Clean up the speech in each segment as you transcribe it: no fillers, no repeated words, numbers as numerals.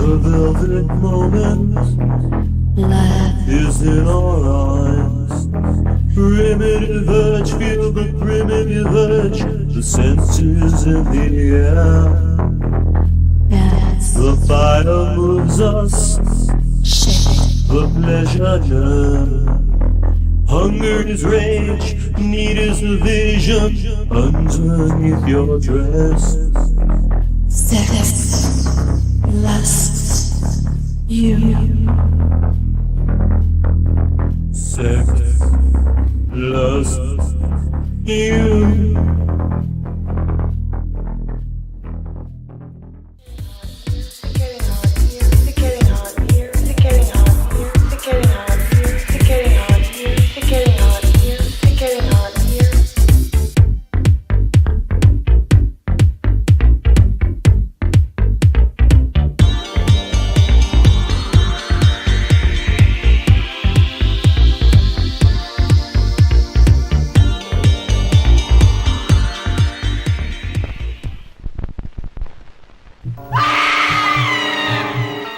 The velvet moment is in our eyes. Primitive urge, feel the primitive urge. The senses in the air. The fire moves us. The pleasure yearn. Hunger is rage, need is the vision underneath your dress. Sex, lust, you. Sex, lust, you.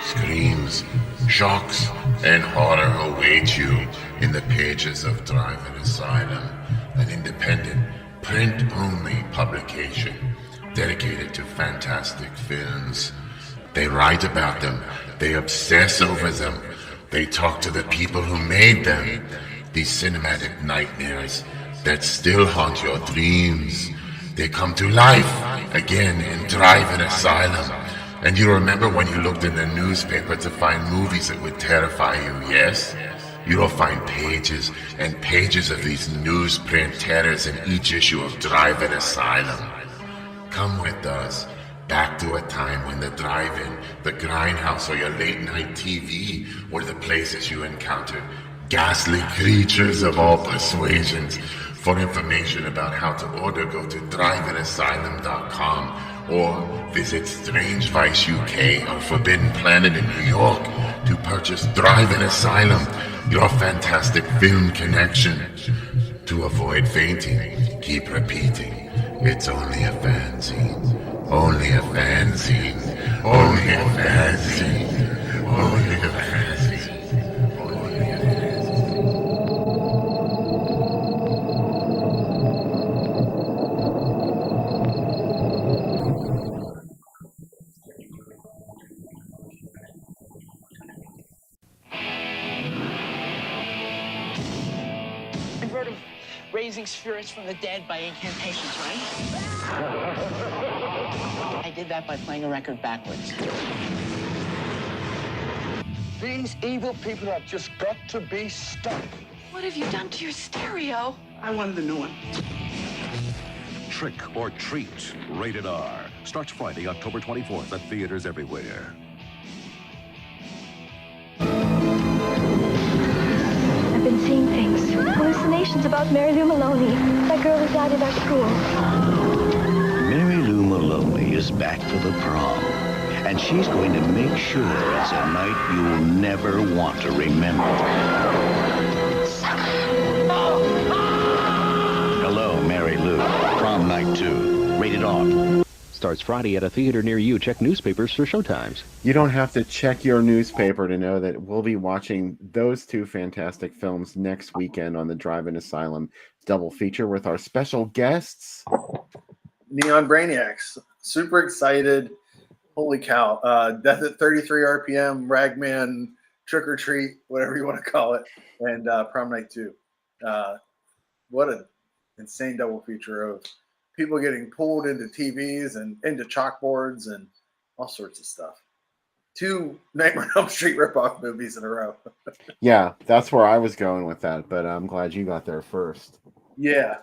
Screams, shocks, and horror await you in the pages of Drive-In Asylum, an independent, print-only publication dedicated to fantastic films. They write about them, they obsess over them, they talk to the people who made them. These cinematic nightmares that still haunt your dreams. They come to life again in Drive-In Asylum. And you remember when you looked in the newspaper to find movies that would terrify you, yes? You'll find pages and pages of these newsprint terrors in each issue of Drive-In Asylum. Come with us back to a time when the drive-in, the grindhouse, or your late-night TV were the places you encountered ghastly creatures of all persuasions. For information about how to order, go to driveinasylum.com or visit Strange Vice UK or Forbidden Planet in New York to purchase Drive-In Asylum, your fantastic film connection. To avoid fainting, keep repeating, it's only a fanzine, only a fanzine, only a fanzine, only a fanzine. Raising spirits from the dead by incantations, right? I did that by playing a record backwards. These evil people have just got to be stopped. What have you done to your stereo? I wanted a new one. Trick or Treat, rated R. Starts Friday, October 24th at theaters everywhere. I've been seeing things. Hallucinations about Mary Lou Maloney. That girl who died at our school. Mary Lou Maloney is back for the prom. And she's going to make sure it's a night you'll never want to remember. Hello, Mary Lou. Prom night 2. Rated R. Starts Friday at a theater near you. Check newspapers for showtimes. You don't have to check your newspaper to know that we'll be watching those two fantastic films next weekend on the Drive-In Asylum double feature with our special guests. Neon Brainiacs. Super excited. Holy cow. Death at 33 RPM, Ragman, Trick or Treat, whatever you want to call it, and Prom Night 2. What an insane double feature of people getting pulled into TVs and into chalkboards and all sorts of stuff. 2 Nightmare on Elm Street ripoff movies in a row. Yeah, that's where I was going with that, but I'm glad you got there first. Yeah,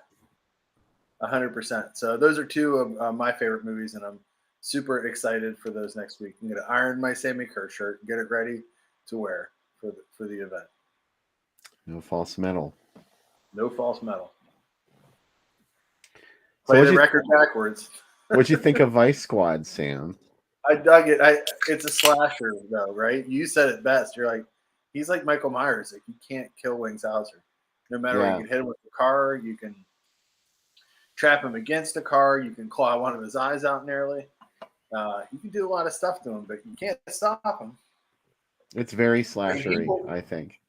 100%. So those are 2 of my favorite movies, and I'm super excited for those next week. I'm going to iron my Sammy Kerr shirt, get it ready to wear for the event. No false metal. No false metal. Play the record backwards. What'd you think of Vice Squad, Sam? I dug it. It's a slasher, though, right? You said it best. You're like, he's like Michael Myers. Like, you can't kill Wings Hauser. No matter what, you can hit him with the car. You can trap him against a car. You can claw one of his eyes out nearly. You can do a lot of stuff to him, but you can't stop him. It's very And slashery, I think.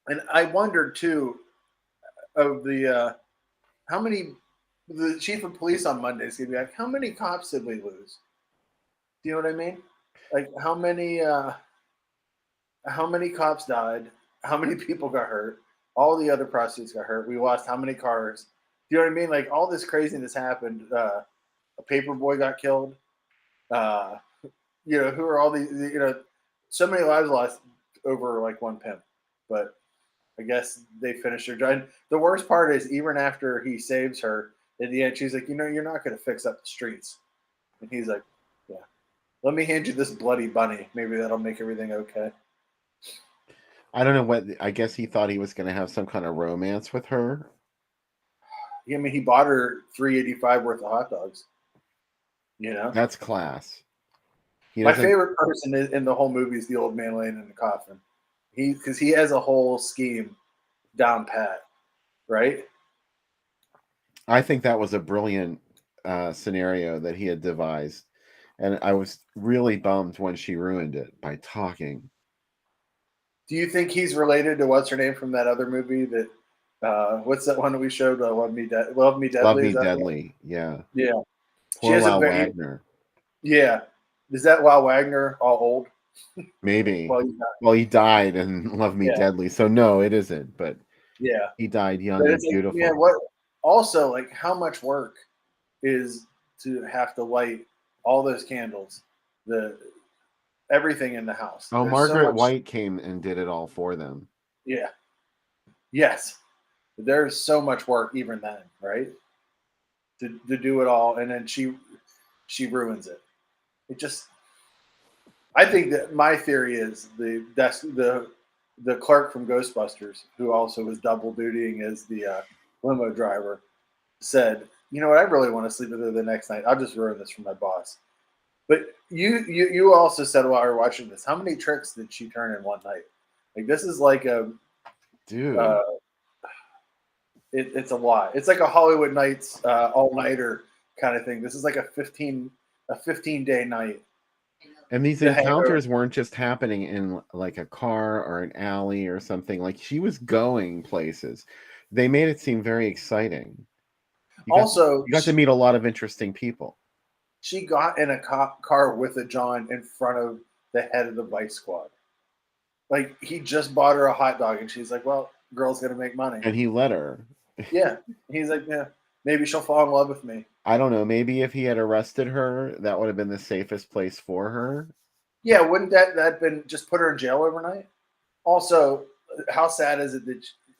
And I wondered too of the how many the chief of police on Mondays he'd be like, how many cops did we lose? Do you know what I mean? Like how many cops died? How many people got hurt? All the other prostitutes got hurt. We lost how many cars? Do you know what I mean? Like all this craziness happened. A paper boy got killed. Uh, who are all these? So many lives lost over like one pimp. But I guess they finished their job. The worst part is even after he saves her, in the end, she's like, you're not going to fix up the streets. And he's like, yeah, let me hand you this bloody bunny. Maybe that'll make everything okay. I don't know what. I guess he thought he was going to have some kind of romance with her. I mean, he bought her $3.85 worth of hot dogs. That's class. My favorite person in the whole movie is the old man laying in the coffin. Because he has a whole scheme down pat, right? I think that was a brilliant scenario that he had devised, and I was really bummed when she ruined it by talking. Do you think he's related to what's her name from that other movie that? What's that one that we showed? Love Me Deadly. Love Me Deadly. Yeah. Yeah. Poor Lyle Wagner. Yeah. Is that Lyle Wagner all old? Maybe. Well, he died in Love Me Deadly, so no, it isn't. But yeah, he died young and beautiful. Yeah. What? Also, like, how much work is to have to light all those candles, everything in the house? Oh, Margaret White came and did it all for them. Yeah. Yes. There's so much work even then, right? To do it all, and then she ruins it. It just. I think that my theory is the clerk from Ghostbusters, who also was double dutying as the limo driver, said, "You know what? I really want to sleep with her the next night. I'll just ruin this for my boss." But you also said while we were watching this, how many tricks did she turn in one night? Like this is like a dude. It's a lot. It's like a Hollywood Nights all-nighter kind of thing. This is like a 15-day night. And these encounters weren't just happening in like a car or an alley or something. Like she was going places. They made it seem very exciting. You got to meet a lot of interesting people. She got in a car with a John in front of the head of the Vice Squad. Like he just bought her a hot dog, and she's like, "Well, girl's gonna make money." And he let her. Yeah, he's like, "Yeah, maybe she'll fall in love with me." I don't know. Maybe if he had arrested her, that would have been the safest place for her. Yeah, wouldn't that been just put her in jail overnight? Also, how sad is it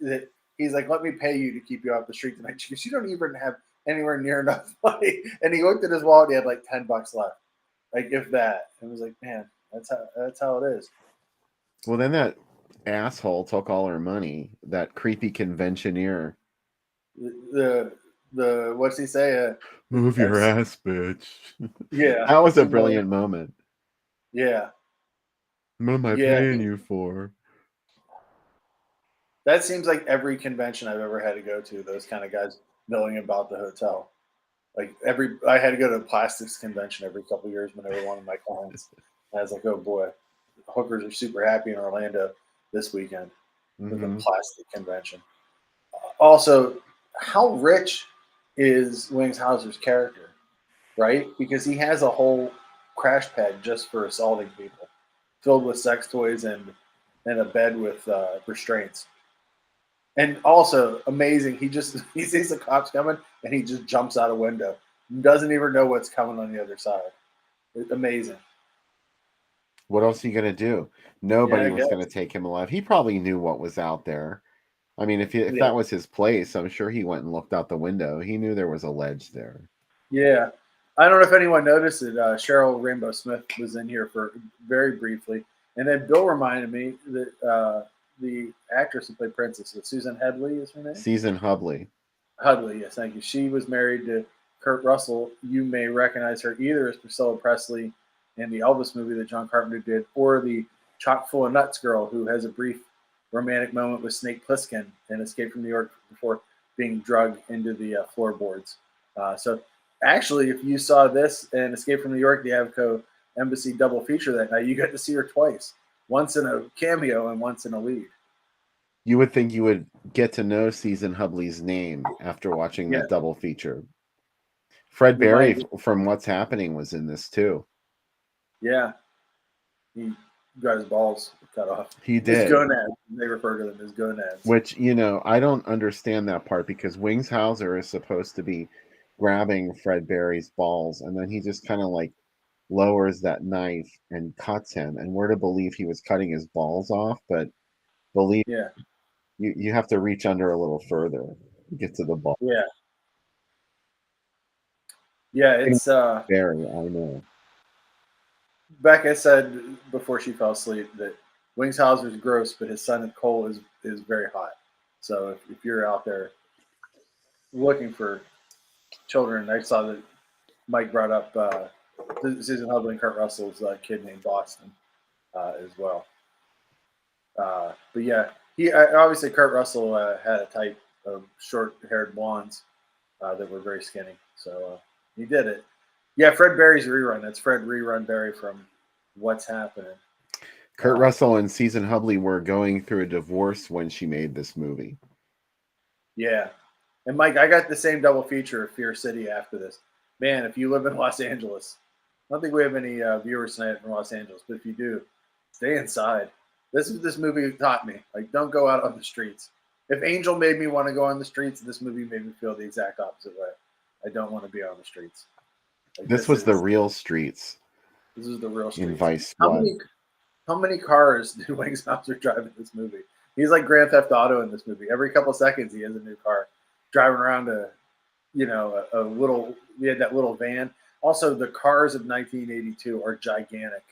that he's like, "Let me pay you to keep you off the street tonight." She goes, "You don't even have anywhere near enough money." And he looked at his wallet; he had like $10 left, like if that. And was like, "Man, that's how it is." Well, then that asshole took all her money. That creepy conventioneer. The what's he say? Move your ass, bitch. Yeah, that was a brilliant moment. Yeah. What am I paying you for? That seems like every convention I've ever had to go to. Those kind of guys milling about the hotel. Like I had to go to a plastics convention every couple of years whenever one of my clients. And I was like, oh boy, hookers are super happy in Orlando this weekend with a plastic convention. Also, how rich is Wings Hauser's character, right? Because he has a whole crash pad just for assaulting people, filled with sex toys and a bed with restraints. And also amazing, he sees the cops coming and he just jumps out a window. Doesn't even know what's coming on the other side. It's amazing. What else are you gonna do? Nobody was gonna take him alive. He probably knew what was out there. I mean, if that was his place, I'm sure he went and looked out the window. He knew there was a ledge there. Yeah. I don't know if anyone noticed it. Cheryl Rainbow Smith was in here for very briefly. And then Bill reminded me that the actress who played Princess, Susan Headley is her name? Susan Hubley. Hubley, yes, thank you. She was married to Kurt Russell. You may recognize her either as Priscilla Presley in the Elvis movie that John Carpenter did, or the chock full of nuts girl who has a brief romantic moment with Snake Plissken and escaped from New York before being drugged into the floorboards. So Actually, if you saw this and Escape from New York, the Avco Embassy double feature that night, you got to see her twice. Once in a cameo and once in a lead. You would think you would get to know Susan Hubley's name after watching Yeah. that double feature. Fred You Berry might- from What's Happening was in this too. Yeah. He got his balls cut off. He His did. gonads. They refer to them as gonads. Which, you know, I don't understand that part because Wings Hauser is supposed to be grabbing Fred Berry's balls, and then he just kind of like lowers that knife and cuts him. And we're to believe he was cutting his balls off, but believe Yeah. you have to reach under a little further to get to the ball. Yeah. Yeah, it's Berry, I know. Becca said before she fell asleep that Wings Hauser is gross, but his son Cole is very hot. So if you're out there looking for children, I saw that Mike brought up Susan Hubley and Kurt Russell's kid named Boston as well. But yeah, obviously Kurt Russell had a type of short-haired blondes that were very skinny, so he did it. Yeah, Fred Berry's rerun. That's Fred Rerun Berry from What's Happening. Kurt Russell and Susan Hubley were going through a divorce when she made this movie. Yeah. And Mike, I got the same double feature of Fear City after this. Man, if you live in Los Angeles, I don't think we have any viewers tonight from Los Angeles, but if you do, stay inside. This is this movie taught me. Like, don't go out on the streets. If Angel made me want to go on the streets, this movie made me feel the exact opposite way. I don't want to be on the streets. Like, This was the real streets. This is the real streets. In Vice Blood. How many cars do Wings Hauser drive in this movie? He's like Grand Theft Auto in this movie. Every couple seconds, he has a new car driving around a little. We had that little van. Also, the cars of 1982 are gigantic.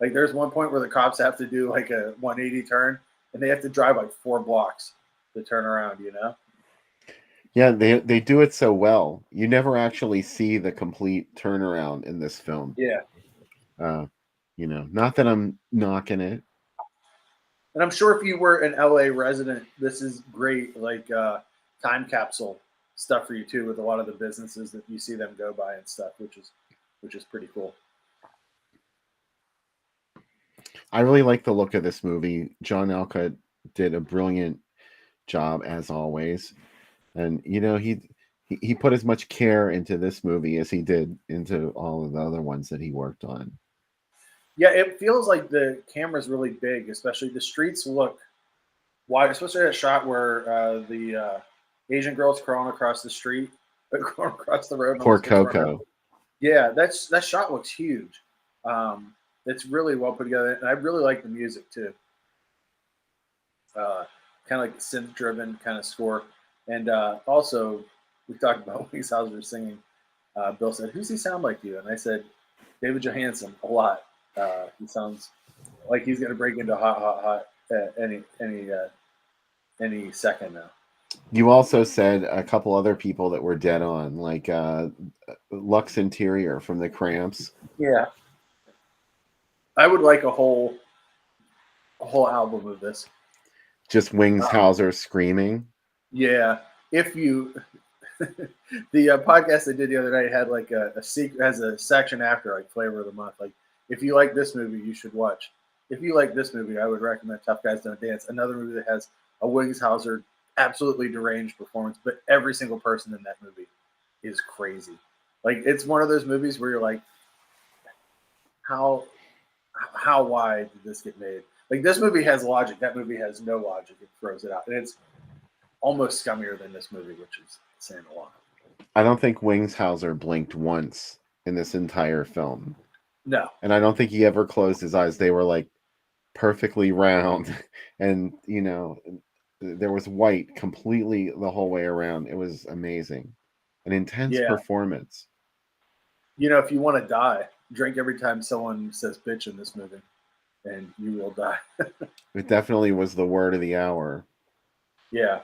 Like, there's one point where the cops have to do like a 180 turn, and they have to drive like 4 blocks to turn around. You know? Yeah, they do it so well. You never actually see the complete turnaround in this film. Yeah. You know, not that I'm knocking it. And I'm sure if you were an LA resident, this is great, like time capsule stuff for you too, with a lot of the businesses that you see them go by and stuff, which is pretty cool. I really like the look of this movie. John Alcott did a brilliant job as always, and you know he put as much care into this movie as he did into all of the other ones that he worked on. Yeah, it feels like the camera's really big, especially the streets look wide, especially that shot where the Asian girl's crawling across the street, crawling across the road. Poor Coco. Yeah, that shot looks huge. It's really well put together, and I really like the music too. Kind of like synth-driven kind of score, and also we talked about Wings Hauser singing. Bill said, "Who's he sound like you?" And I said, "David Johansen a lot." He sounds like he's going to break into hot any second now. You also said a couple other people that were dead on, like Lux Interior from the Cramps. Yeah, I would like a whole album of this. Just Wings Hauser screaming. Yeah, if you the podcast I did the other night had like has a section after like flavor of the month. Like, if you like this movie, you should watch. If you like this movie, I would recommend Tough Guys Don't Dance. Another movie that has a Wings Hauser absolutely deranged performance, but every single person in that movie is crazy. Like, it's one of those movies where you're like, how wide did this get made? Like, this movie has logic. That movie has no logic. It throws it out. And it's almost scummier than this movie, which is saying a lot. I don't think Wings Hauser blinked once in this entire film. No. And I don't think he ever closed his eyes. They were like perfectly round. And, you know, there was white completely the whole way around. It was amazing. An intense performance. You know, if you want to die, drink every time someone says bitch in this movie, and you will die. It definitely was the word of the hour. Yeah.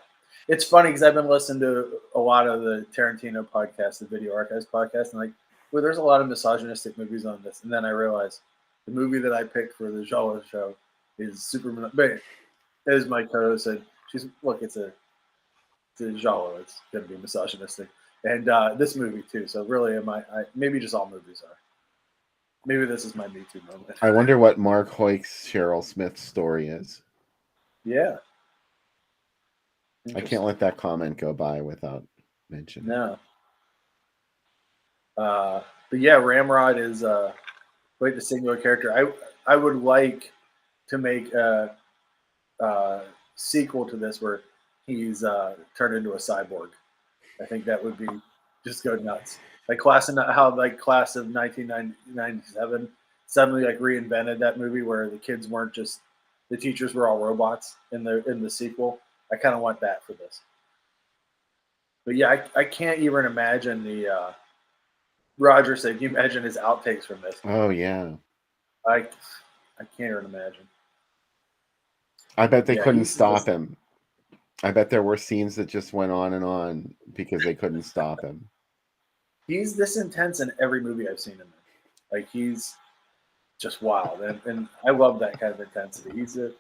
It's funny because I've been listening to a lot of the Tarantino podcasts, the Video Archives podcast, and like, well, there's a lot of misogynistic movies on this. And then I realized the movie that I picked for the Jalo show is super. But as my co said, it's a Jalo. It's going to be misogynistic. and this movie too. So really, maybe just all movies are. Maybe this is my Me Too moment. I wonder what Mark Hoyk's Cheryl Smith story is. Yeah. I can't let that comment go by without mentioning. No. But yeah, Ramrod is quite the singular character. I would like to make a sequel to this where he's turned into a cyborg. I think that would be just go nuts. Like Class of 1997 suddenly like reinvented that movie where the kids weren't just the teachers were all robots in the sequel. I kind of want that for this. But yeah, I can't even imagine the Roger said, can you imagine his outtakes from this? Oh yeah. I can't even imagine. I bet they couldn't stop him. I bet there were scenes that just went on and on because they couldn't stop him. He's this intense in every movie I've seen him in. Like he's just wild, and I love that kind of intensity. He's a,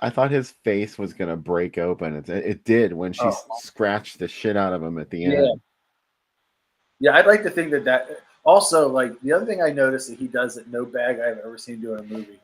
I thought his face was gonna break open. It did when she scratched the shit out of him at the end. Yeah, I'd like to think that also like the other thing I noticed that he does that no bag I've ever seen do in a movie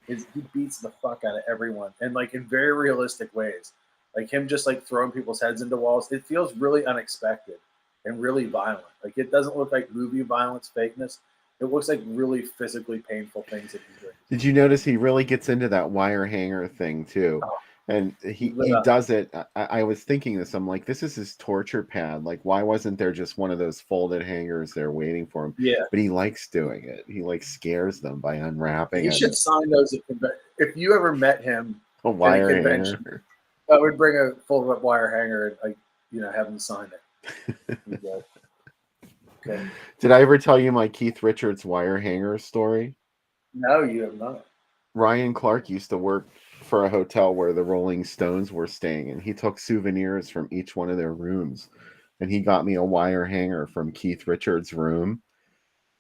is he beats the fuck out of everyone and like in very realistic ways. Like him just like throwing people's heads into walls. It feels really unexpected and really violent. Like it doesn't look like movie violence fakeness. It looks like really physically painful things that he's doing. Did you notice he really gets into that wire hanger thing too? And he does it. I was thinking this. I'm like, this is his torture pad. Like, why wasn't there just one of those folded hangers there waiting for him? Yeah. But he likes doing it. He like scares them by unwrapping. He should sign those at convention. If you ever met him a wire at a convention, hanger. I would bring a folded up wire hanger and like have him sign it. Okay. Did I ever tell you my Keith Richards wire hanger story? No, you have not. Ryan Clark used to work for a hotel where the Rolling Stones were staying, and he took souvenirs from each one of their rooms, and he got me a wire hanger from Keith Richards' room.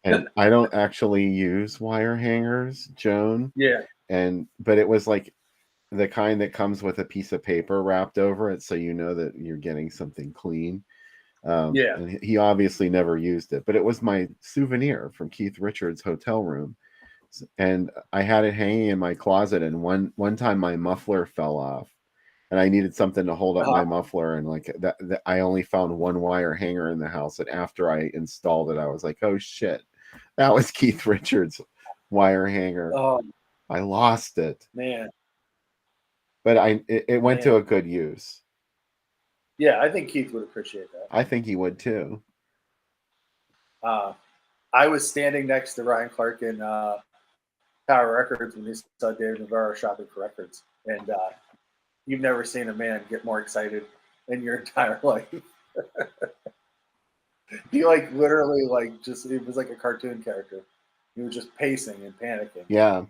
And I don't actually use wire hangers, Joan. Yeah. But it was like the kind that comes with a piece of paper wrapped over it, so you know that you're getting something clean. And he obviously never used it, but it was my souvenir from Keith Richards' hotel room. And I had it hanging in my closet, and one time my muffler fell off and I needed something to hold up my muffler, and like that I only found one wire hanger in the house, and after I installed it I was like, oh shit, that was Keith Richards' wire hanger. I lost it, man. But it went to a good use. Yeah, I think Keith would appreciate that. I think he would too. I was standing next to Ryan Clark in Tower Records when he saw David Navarro shopping for records, and you've never seen a man get more excited in your entire life. He like literally like just it was like a cartoon character. He was just pacing and panicking. Yeah,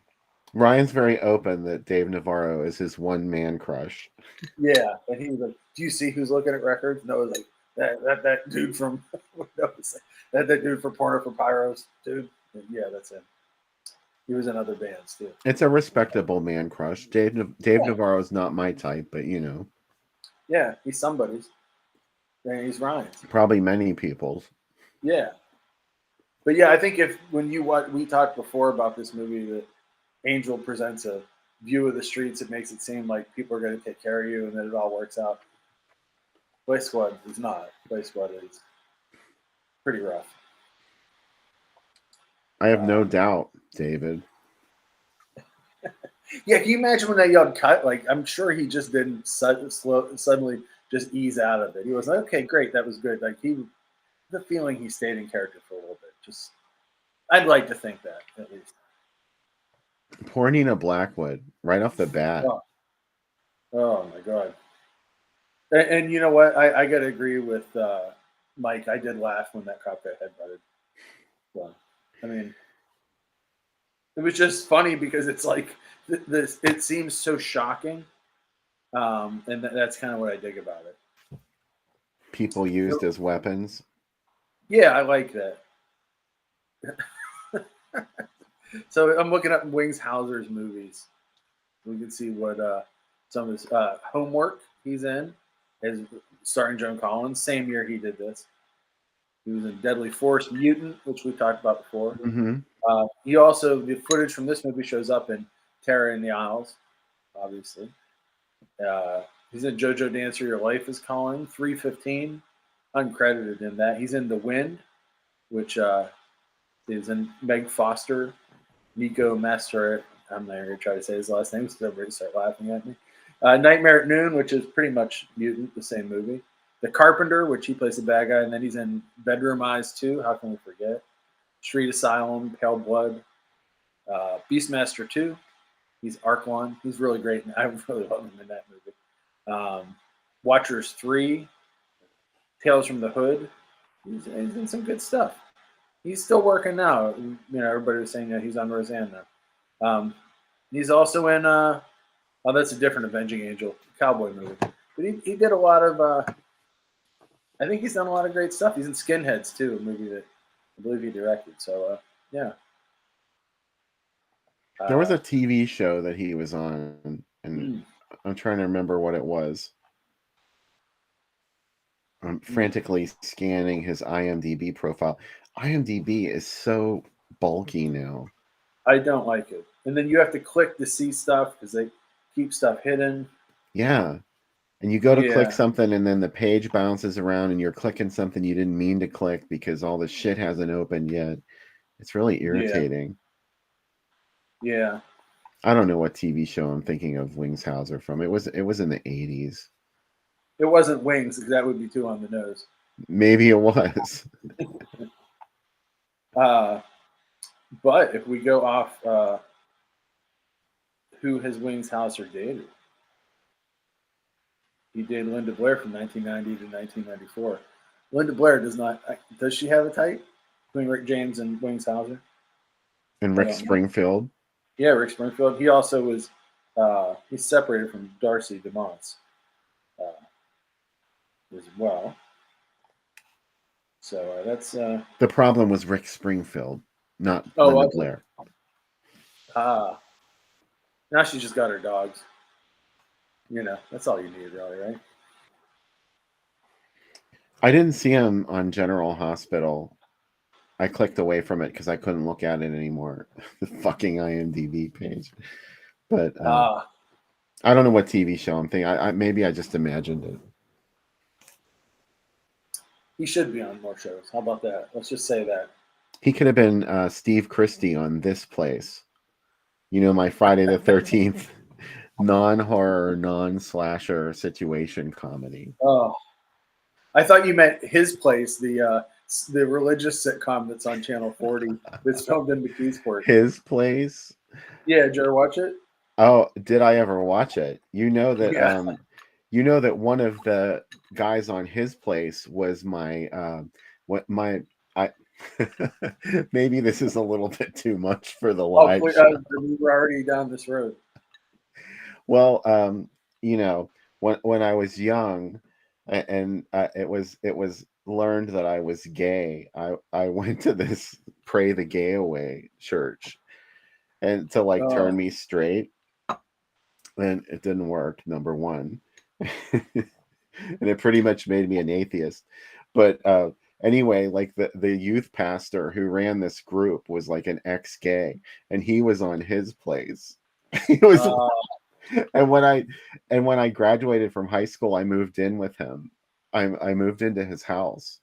Ryan's very open that Dave Navarro is his one-man crush. Yeah, and he was like, "Do you see who's looking at records?" No, it was like that dude from that dude for Porno for Pyros, dude. And yeah, that's him. He was in other bands too. It's a respectable man crush. Dave Navarro's not my type, but you know. Yeah, he's somebody's. And he's Ryan's. Probably many people's. Yeah. But yeah, I think when we talked before about this movie that Angel presents a view of the streets, it makes it seem like people are going to take care of you and then it all works out. Play Squad is not. Play Squad is pretty rough. I have no doubt, David. Yeah, can you imagine when that young cut? Like, I'm sure he just didn't suddenly just ease out of it. He was like, okay, great, that was good. Like the feeling he stayed in character for a little bit. Just, I'd like to think that at least. Poor Nina Blackwood, right off the bat. Oh my God. And you know what? I got to agree with Mike. I did laugh when that cop got headbutted. Well, I mean, it was just funny because it's like this. It seems so shocking, and that's kind of what I dig about it. People used as weapons. Yeah, I like that. So I'm looking up Wings Hauser's movies. We can see what some of his homework he's in. as starring Joan Collins. Same year he did this. He was in Deadly Force Mutant, which we talked about before. Mm-hmm. He also, the footage from this movie shows up in Terror in the Isles, obviously. He's in JoJo Dancer, Your Life is Calling, 315, uncredited in that. He's in The Wind, which is in Meg Foster, Nico Master. I'm not going to try to say his last name because everybody start laughing at me. Nightmare at Noon, which is pretty much Mutant, the same movie. The Carpenter, which he plays the bad guy, and then he's in Bedroom Eyes 2. How can we forget? Street Asylum, Pale Blood, Beastmaster 2. He's Arklon. He's really great. I really love him in that movie. Watchers 3, Tales from the Hood. He's in some good stuff. He's still working now. You know, everybody was saying that he's on Roseanne now. He's also in, that's a different Avenging Angel cowboy movie. But he did a lot of, I think he's done a lot of great stuff. He's in Skinheads too, a movie that I believe he directed. So, yeah. There was a TV show that he was on, and I'm trying to remember what it was. I'm frantically scanning his IMDb profile. IMDb is so bulky now. I don't like it. And then you have to click to see stuff because they keep stuff hidden. Yeah. And you go to click something and then the page bounces around and you're clicking something you didn't mean to click because all the shit hasn't opened yet. It's really irritating. Yeah. I don't know what TV show I'm thinking of Wings Hauser from. It was in the 80s. It wasn't Wings, because that would be too on the nose. Maybe it was. But if we go off who has Wings Hauser dated, he dated Linda Blair from 1990 to 1994. Linda Blair does she have a type between Rick James and Wings Hauser? And Rick Springfield? Yeah, Rick Springfield. He also was, he's separated from Darcy DeMonts as well. So that's... the problem was Rick Springfield, not Linda Blair. Now she's just got her dogs. You know, that's all you need, really, right? I didn't see him on General Hospital. I clicked away from it because I couldn't look at it anymore. The fucking IMDb page. But I don't know what TV show I'm thinking. Maybe I just imagined it. He should be on more shows. How about that? Let's just say that. He could have been Steve Christie on This Place. You know, my Friday the 13th non-horror, non-slasher situation comedy. Oh, I thought you meant His Place, the religious sitcom that's on Channel 40 that's filmed in McKeesport. His Place? Yeah, did you ever watch it? Oh, did I ever watch it? You know that you know that one of the guys on His Place was maybe this is a little bit too much for the live show. We were already down this road. Well, you know, when I was young and it was learned that I was gay, I went to this Pray the Gay Away church and to turn me straight, and it didn't work, number one. And it pretty much made me an atheist. But anyway, the youth pastor who ran this group was like an ex-gay, and he was on His Place. He was and when I graduated from high school, I moved in with him. I moved into his house.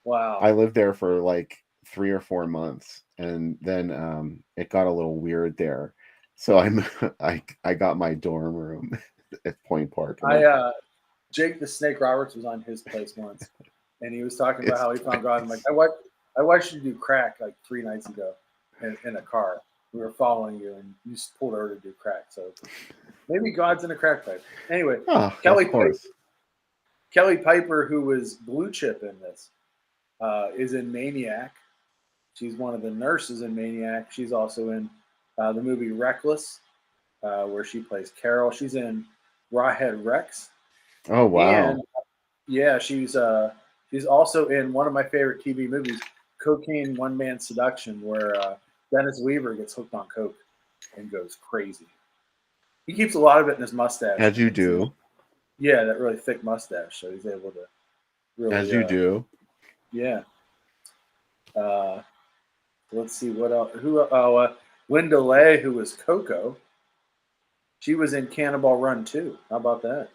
Wow. I lived there for like 3 or 4 months, and then it got a little weird there. So I got my dorm room at Point Park. Jake the Snake Roberts was on His Place once, and he was talking about how he found God. I'm like, I watched you do crack like 3 nights ago in a car. We were following you, and you just pulled over to do crack. So maybe God's in a crack pipe. Anyway, Kelly Piper, who was Blue Chip in this, is in Maniac. She's one of the nurses in Maniac. She's also in the movie Reckless, where she plays Carol. She's in Rawhead Rex. Oh wow! And, yeah, she's also in one of my favorite TV movies, Cocaine One Man Seduction, where Dennis Weaver gets hooked on coke and goes crazy. He keeps a lot of it in his mustache. As you do. Yeah, that really thick mustache. So he's able to really. As you do. Yeah. Let's see what else. Linda Lay, who was Coco. She was in Cannonball Run too. How about that?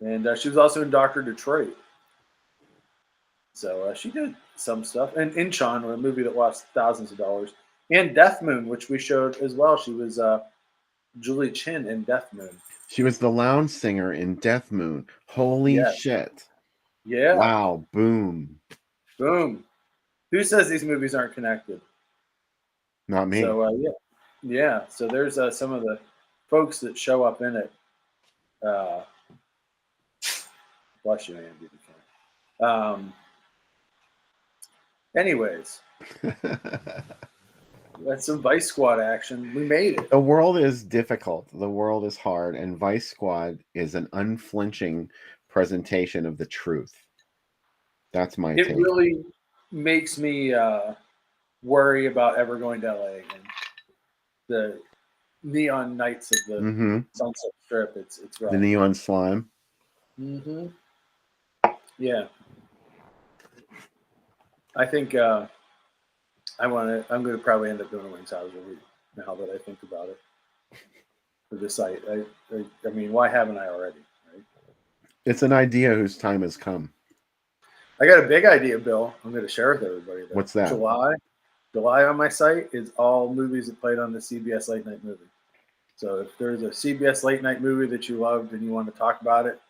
And she was also in Doctor Detroit. So she did some stuff. And Inchon, a movie that lost thousands of dollars. And Death Moon, which we showed as well. She was Julie Chin in Death Moon. She was the lounge singer in Death Moon. Holy shit. Yeah. Wow. Boom. Boom. Who says these movies aren't connected? Not me. So, yeah. So there's some of the folks that show up in it. Bless you, Andy. Anyways, that's some Vice Squad action. We made it. The world is difficult. The world is hard, and Vice Squad is an unflinching presentation of the truth. That's my take. It really makes me worry about ever going to LA again. The neon nights of the Sunset Strip. It's rough. The neon slime. Mm-hmm. Yeah. I think I'm going to probably end up doing a Wings House review now that I think about it for the site. I mean, why haven't I already? Right? It's an idea whose time has come. I got a big idea, Bill. I'm going to share with everybody. Though. What's that? July on my site is all movies that played on the CBS late night movie. So if there's a CBS late night movie that you loved and you want to talk about it,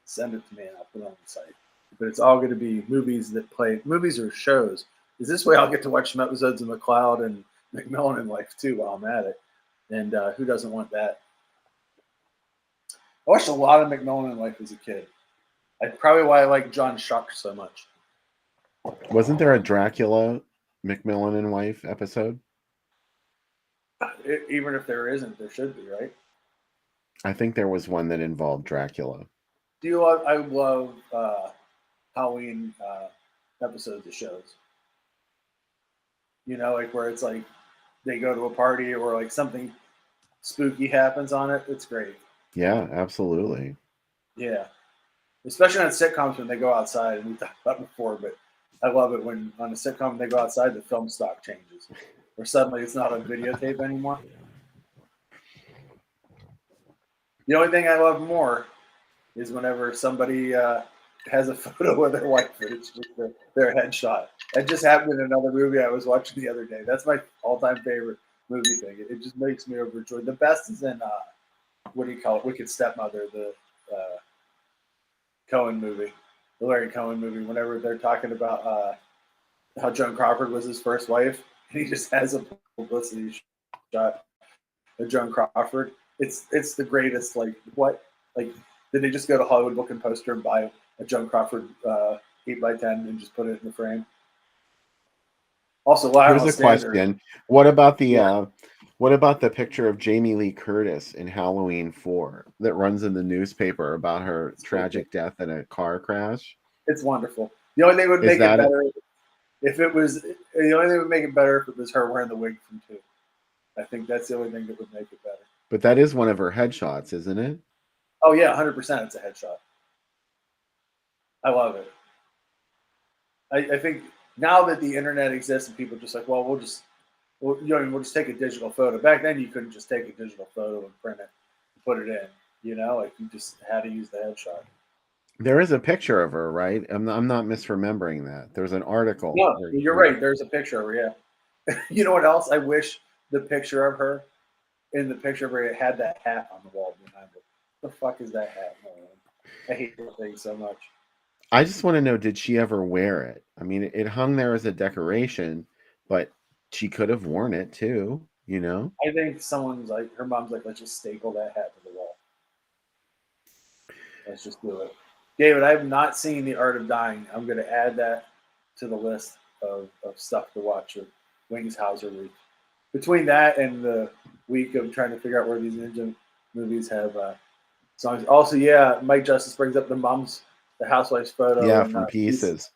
send it to me and I'll put it on the site. But it's all going to be movies that play, movies or shows. Because this way I'll get to watch some episodes of McCloud and McMillan in life too while I'm at it. And who doesn't want that? I watched a lot of McMillan in life as a kid. That's probably why I like John Shuck so much. Wasn't there a Dracula McMillan and wife episode? Even if there isn't, there should be, right? I think there was one that involved Dracula. Do you love? I love Halloween episodes of shows. You know, like where it's like they go to a party or like something spooky happens on it. It's great. Yeah, absolutely. Yeah, especially on sitcoms when they go outside, and we talked about it before, but I love it when on a sitcom they go outside, the film stock changes, or suddenly it's not on videotape anymore. The only thing I love more is whenever somebody has a photo of their wife, but it's just their headshot. That just happened in another movie I was watching the other day. That's my all-time favorite movie thing. It just makes me overjoyed. The best is in what do you call it? Wicked Stepmother, the Cohen movie, the Larry Cohen movie. Whenever they're talking about how Joan Crawford was his first wife, and he just has a publicity shot of Joan Crawford. It's the greatest. Like what? Like did they just go to Hollywood Book and Poster and buy a Joan Crawford 8x10 and just put it in the frame? Also, here's a question: what about the picture of Jamie Lee Curtis in Halloween 4 that runs in the newspaper about her tragic death in a car crash? It's wonderful. The only thing would make it better if it was her wearing the wig from 2. I think that's the only thing that would make it better. But that is one of her headshots, isn't it? Oh yeah, 100%. It's a headshot. I love it. I think now that the internet exists and people are just like, well, we'll just take a digital photo. Back then, you couldn't just take a digital photo and print it and put it in. You know, like you just had to use the headshot. There is a picture of her, right? I'm not misremembering that. There's an article. No, you're right. There's a picture of her. Yeah. You know what else? I wish the picture of her it had that hat on the wall behind it. What the fuck is that hat? I hate that thing so much. I just want to know, did she ever wear it? I mean, it hung there as a decoration, but she could have worn it too, you know? I think her mom's like, let's just staple that hat to the wall. Let's just do it. David, I have not seen The Art of Dying. I'm going to add that to the list of stuff to watch with Wings Hauser week. Between that and the week of trying to figure out where these ninja movies have songs. Also, yeah, Mike Justice brings up the housewife's photo. Yeah, from Pieces.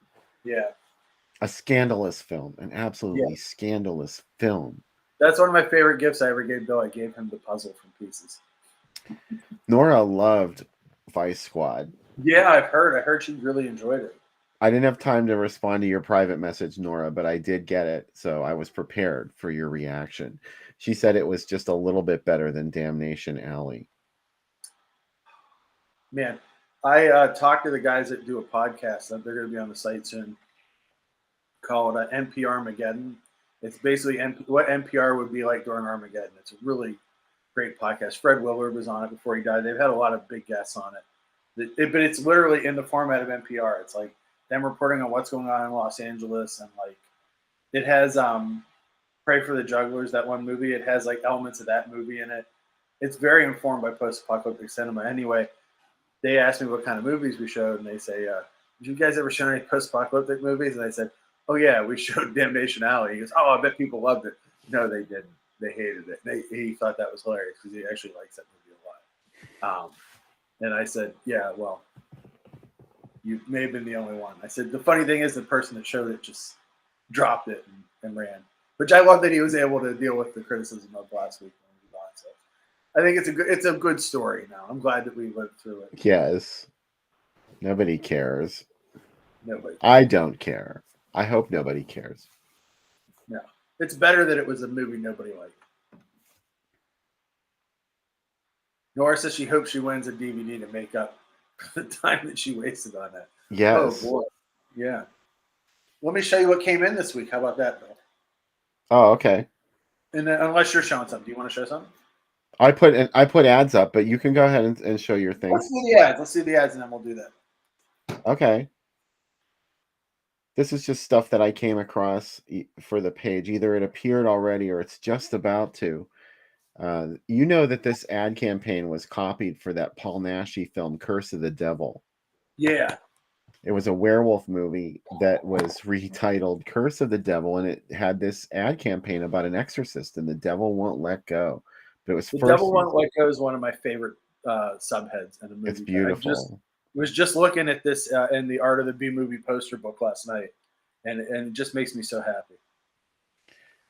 Yeah. A scandalous film, an absolutely scandalous film. That's one of my favorite gifts I ever gave Bill. I gave him the puzzle from Pieces. Nora loved Vice Squad. Yeah, I've heard. I heard she really enjoyed it. I didn't have time to respond to your private message, Nora, but I did get it, so I was prepared for your reaction. She said it was just a little bit better than Damnation Alley. Man, I talked to the guys that do a podcast. They're going to be on the site soon, called NPR Armageddon. It's basically what NPR would be like during Armageddon. It's a really great podcast. Fred Willard was on it before he died. They've had a lot of big guests on it. But it's literally in the format of NPR. It's like them reporting on what's going on in Los Angeles, and like it has Pray for the Jugglers, that one movie. It has like elements of that movie in it. It's very informed by post-apocalyptic cinema. Anyway, they asked me what kind of movies we showed, and they say, "Did you guys ever show any post-apocalyptic movies?" And I said, "Oh yeah, we showed Damnation Alley." He goes, "Oh, I bet people loved it." No, they didn't. They hated it. He thought that was hilarious because he actually likes that movie a lot. And I said, "Yeah, well, you may have been the only one." I said, "The funny thing is, the person that showed it just dropped it and ran." Which I love that he was able to deal with the criticism of last week when he was on. So I think it's a good story now. I'm glad that we lived through it. Yes. Nobody cares. Nobody. I don't care. I hope nobody cares. No. It's better that it was a movie nobody liked. Nora says she hopes she wins a DVD to make up for the time that she wasted on that. Yes. Oh boy. Yeah. Let me show you what came in this week. How about that, Bill? Oh, okay. And then, unless you're showing something, do you want to show something? I put ads up, but you can go ahead and show your things. Let's do the ads. Let's do the ads, and then we'll do that. Okay. This is just stuff that I came across for the page. Either it appeared already or it's just about to. You know that this ad campaign was copied for that Paul Naschy film, Curse of the Devil. Yeah. It was a werewolf movie that was retitled Curse of the Devil, and it had this ad campaign about an exorcist, and the devil won't let go. But it was The Devil Won't Let Go is one of my favorite subheads in a movie. It's beautiful. I was just looking at this in the Art of the B-Movie poster book last night, and it just makes me so happy.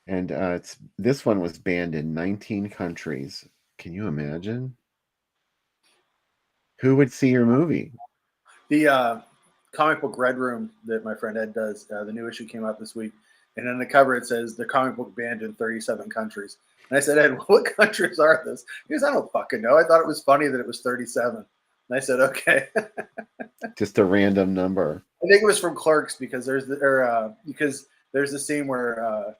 And this one was banned in 19 countries. Can you imagine? Who would see your movie? The comic book Red Room that my friend Ed does, the new issue came out this week, and on the cover it says the comic book banned in 37 countries. And I said, Ed, what countries are this? He goes, I don't fucking know. I thought it was funny that it was 37. And I said, okay. Just a random number. I think it was from Clerks because there's the scene where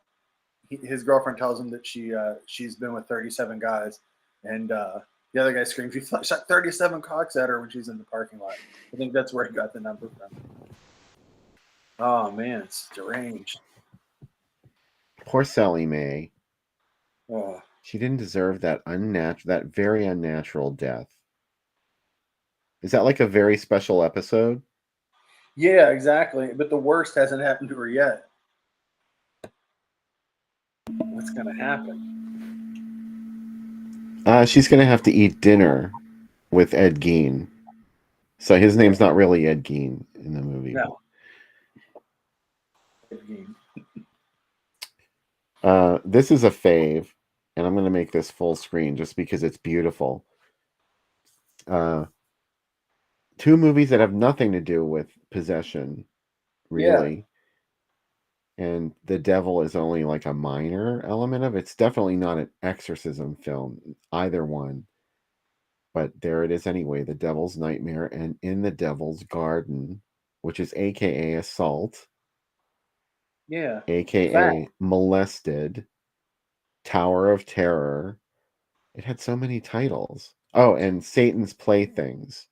his girlfriend tells him that she's been with 37 guys, and the other guy screams, "You shot 37 cocks at her" when she's in the parking lot. I think that's where he got the number from. Oh man, it's deranged. Poor Sally Mae. Oh. She didn't deserve that very unnatural death. Is that like a very special episode? Yeah, exactly. But the worst hasn't happened to her yet. What's gonna happen? She's gonna have to eat dinner with Ed Gein. So his name's not really Ed Gein in the movie. No. This is a fave, and I'm gonna make this full screen just because it's beautiful. Two movies that have nothing to do with possession, really. Yeah. And the devil is only like a minor element of it. It's definitely not an exorcism film, either one. But there it is anyway, The Devil's Nightmare and In the Devil's Garden, which is AKA Assault. Yeah. AKA Molested, Tower of Terror. It had so many titles. Oh, and Satan's Playthings.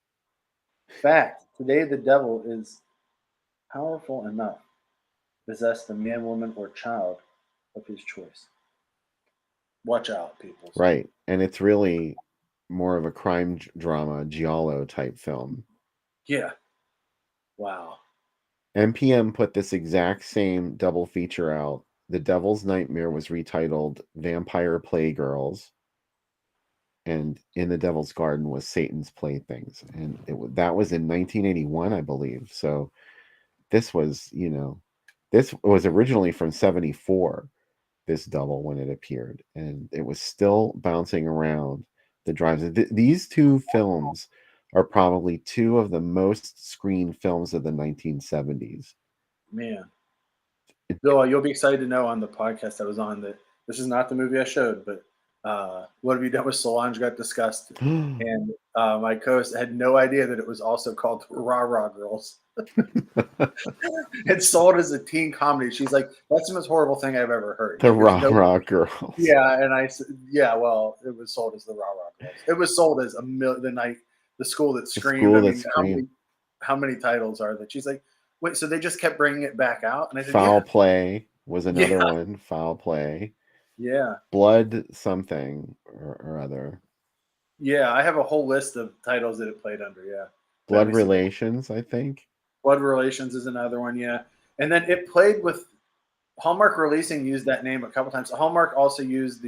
Fact. Today the devil is powerful enough to possess the man, woman, or child of his choice. Watch out, people. Right. And it's really more of a crime drama, giallo type film. Yeah. Wow. NPM put this exact same double feature out. The Devil's Nightmare was retitled Vampire Playgirls, and In the Devil's Garden was Satan's Playthings. And that was in 1981, I believe. So this was, this was originally from 74, this double, when it appeared. And it was still bouncing around that drives it. These two films are probably two of the most screened films of the 1970s. Man, Bill, you'll be excited to know on the podcast I was on that this is not the movie I showed, but What Have You Done with Solange got discussed, and my co-host had no idea that it was also called Rah Rah Girls. It's sold as a teen comedy. She's like, "That's the most horrible thing I've ever heard." The Rah Rah Girls. Yeah, and I said, "Yeah, well, it was sold as the Rah Rah Girls. It was sold as the school that screamed." School That Screamed. How many titles are that? She's like, "Wait, so they just kept bringing it back out?" And I said, Foul "Yeah, Play was another one. Foul Play. yeah, Blood something or other. yeah." I have a whole list of titles that it played under. Yeah, Blood Relations, I think. Blood Relations is another one. Yeah, and then it played with Hallmark Releasing used that name a couple times. Hallmark also used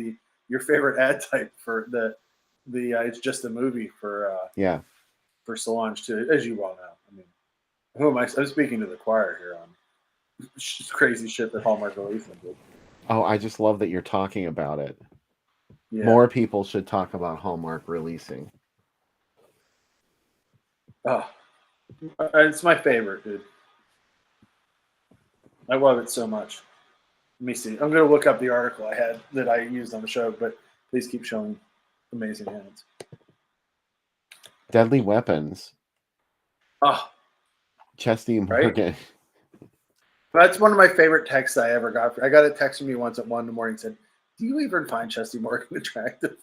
your favorite ad type for the it's just a movie for for Solange too, as you well know. I mean, who am I? I'm speaking to the choir here on crazy shit that Hallmark Releasing did. Oh, I just love that you're talking about it. Yeah. More people should talk about Hallmark Releasing. Oh, it's my favorite, dude. I love it so much. Let me see. I'm going to look up the article I had that I used on the show, but please keep showing amazing hands. Deadly Weapons. Oh, Chesty Morgan. Right? That's one of my favorite texts I ever got. I got a text from you once at 1 in the morning. Said, "Do you even find Chesty Morgan attractive?"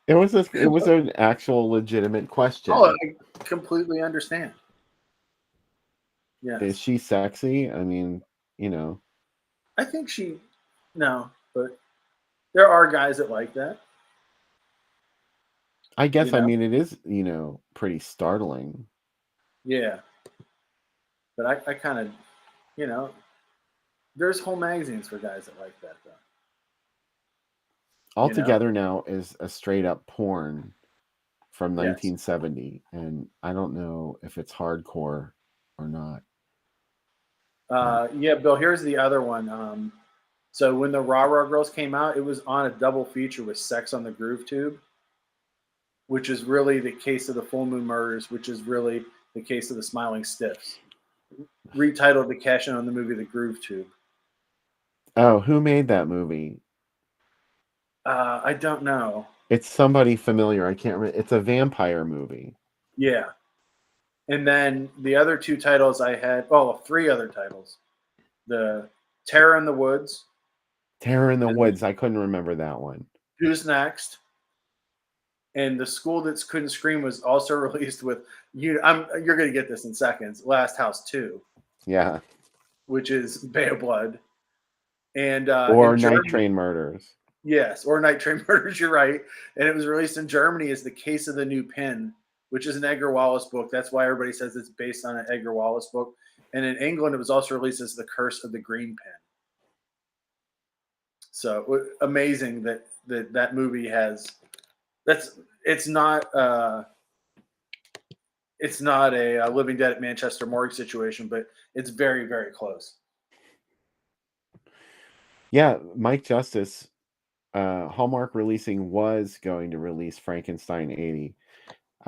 It was an actual legitimate question. Oh, I completely understand. Yeah. Is she sexy? I mean, you know. I think no, but there are guys that like that. I guess, I mean, it is, pretty startling. Yeah. But I kind of, there's whole magazines for guys that like that, though. All Together Now is a straight up porn from 1970, and I don't know if it's hardcore or not. Yeah, Bill, here's the other one. So when the Rah Rah Girls came out, it was on a double feature with Sex on the Groove Tube, which is really the case of the Full Moon Murders, which is really the case of the Smiling Stiffs. Retitled to cash in on the movie The Groove Tube. Oh, who made that movie? I don't know. It's somebody familiar. I can't remember. It's a vampire movie. Yeah. And then the other two titles I had, three other titles. The Terror in the Woods. Terror in the Woods. I couldn't remember that one. Who's Next? And The School That Couldn't Scream was also released with you're going to get this in seconds. Last House 2. Yeah. Which is Bay of Blood. And or Night Train Murders. Yes, or Night Train Murders. You're right. And it was released in Germany as The Case of the New Pin, which is an Edgar Wallace book. That's why everybody says it's based on an Edgar Wallace book. And in England, it was also released as The Curse of the Green Pin. So amazing that movie has. It's not a Living Dead at Manchester Morgue situation, but it's very, very close. Yeah, Mike Justice, Hallmark Releasing was going to release Frankenstein 80.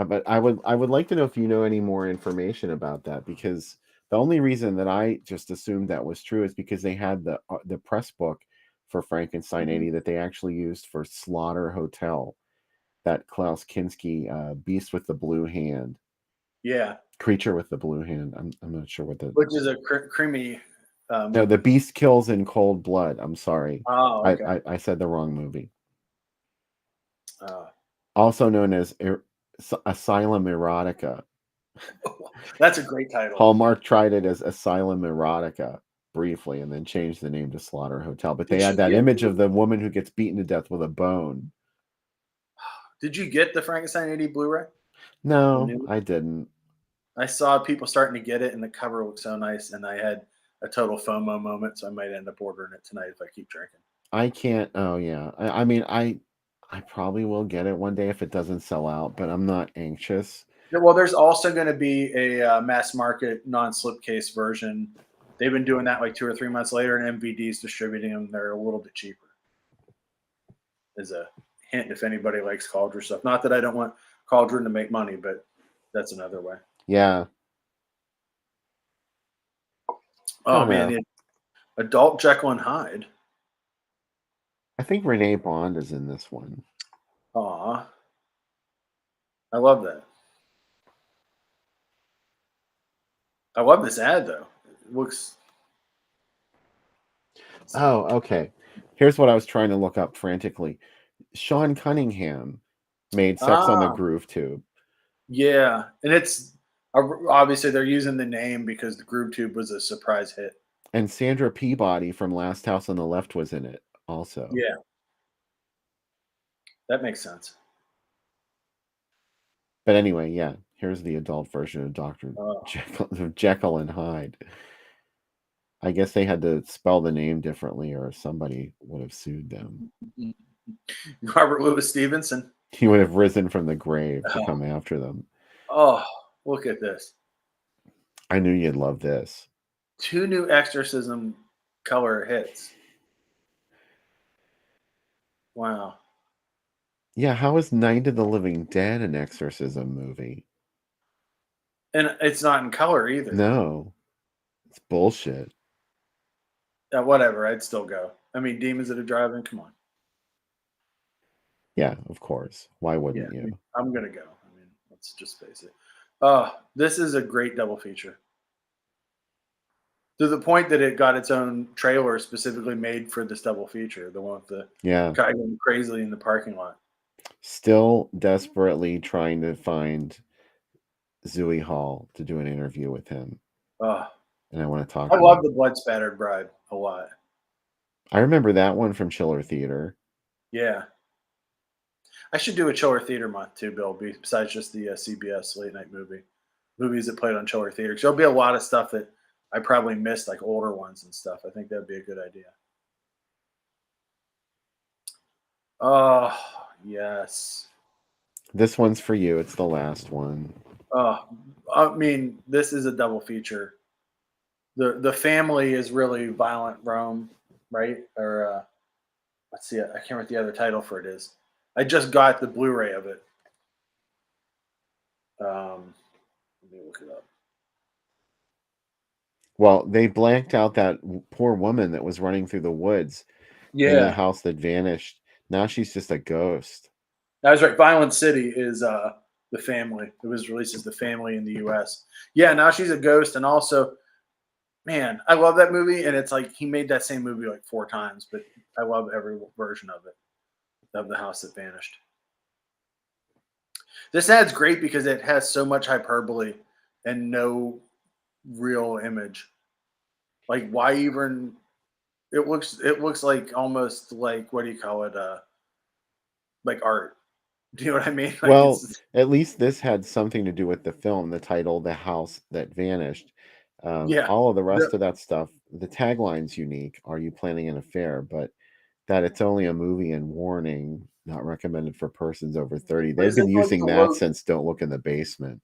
But I would like to know if you know any more information about that, because the only reason that I just assumed that was true is because they had the press book for Frankenstein 80 that they actually used for Slaughter Hotel, that Klaus Kinski Beast with the Blue Hand. Yeah. Creature with the Blue Hand. I'm not sure what which is a creamy. No, The Beast Kills in Cold Blood. I'm sorry. Oh, okay. I said the wrong movie. Also known as Asylum Erotica. That's a great title. Hallmark tried it as Asylum Erotica briefly and then changed the name to Slaughter Hotel. But they had that image of the woman who gets beaten to death with a bone. Did you get the Frankenstein 80 Blu-ray? No, I didn't. I saw people starting to get it, and the cover looked so nice, and I had a total FOMO moment, so I might end up ordering it tonight if I keep drinking. I can't. Oh, yeah. I mean, I probably will get it one day if it doesn't sell out, but I'm not anxious. Well, there's also going to be a mass market non-slipcase version. They've been doing that like 2 or 3 months later, and MVD's distributing them. They're a little bit cheaper. As a hint if anybody likes Cauldron stuff. Not that I don't want Cauldron to make money, but that's another way. Yeah. Oh, don't man, know. the adult Jekyll and Hyde. I think Renee Bond is in this one. Aw. I love that. I love this ad, though. It looks... Oh, okay. Here's what I was trying to look up frantically. Sean Cunningham made Sex on the Ah, Groove Tube. yeah. And it's... Obviously, they're using the name because the Groove Tube was a surprise hit. And Sandra Peabody from Last House on the Left was in it also. Yeah. That makes sense. But anyway, yeah. Here's the adult version of Dr. Jekyll and Hyde. I guess they had to spell the name differently or somebody would have sued them. Robert Louis Stevenson. He would have risen from the grave to come after them. Oh, look at this. I knew you'd love this. 2 new Exorcism color hits. Wow. Yeah, how is Night of the Living Dead an exorcism movie? And it's not in color either. No. It's bullshit. Whatever, I'd still go. I mean, Demons at a Drive-In, come on. Yeah, of course. Why wouldn't you? I'm going to go. I mean, let's just face it. This is a great double feature. To the point that it got its own trailer specifically made for this double feature, the one with the guy going crazily in the parking lot. Still desperately trying to find Zooey Hall to do an interview with him. And I want to talk. I love The Blood Spattered Bride a lot. I remember that one from Chiller Theater. Yeah. I should do a Chiller Theater month too, Bill, besides just the CBS late night movies that played on Chiller Theater. Because there'll be a lot of stuff that I probably missed, like older ones and stuff. I think that'd be a good idea. Oh, yes. This one's for you. It's the last one. I mean, this is a double feature. The family is really Violent Rome, right? Or let's see, I can't remember what the other title for it is. I just got the Blu-ray of it. Let me look it up. Well, they blanked out that poor woman that was running through the woods in the house that vanished. Now she's just a ghost. That was right. Violent City is The Family. It was released as The Family in the U.S. Yeah, now she's a ghost. And also, man, I love that movie. And it's like he made that same movie like 4 times, but I love every version of it, of The House That Vanished. This ad's great because it has so much hyperbole and no real image. Like, why even? It looks like almost like, what do you call it? Like art. Do you know what I mean? Like, well, at least this had something to do with the film. The title, "The House That Vanished." All of the rest of that stuff. The tagline's unique. Are you planning an affair? But that it's only a movie and warning, not recommended for persons over 30. They've been using that since Don't Look in the Basement.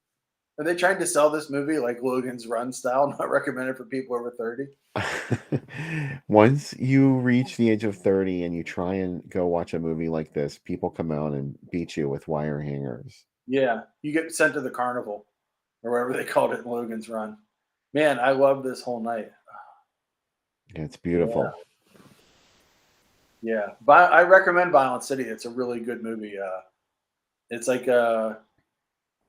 Are they trying to sell this movie like Logan's Run style, not recommended for people over 30? Once you reach the age of 30 and you try and go watch a movie like this, people come out and beat you with wire hangers. Yeah, you get sent to the carnival or whatever they called it in Logan's Run. Man, I love this whole night. Yeah, it's beautiful. Yeah. I recommend Violent City. It's a really good movie. It's like a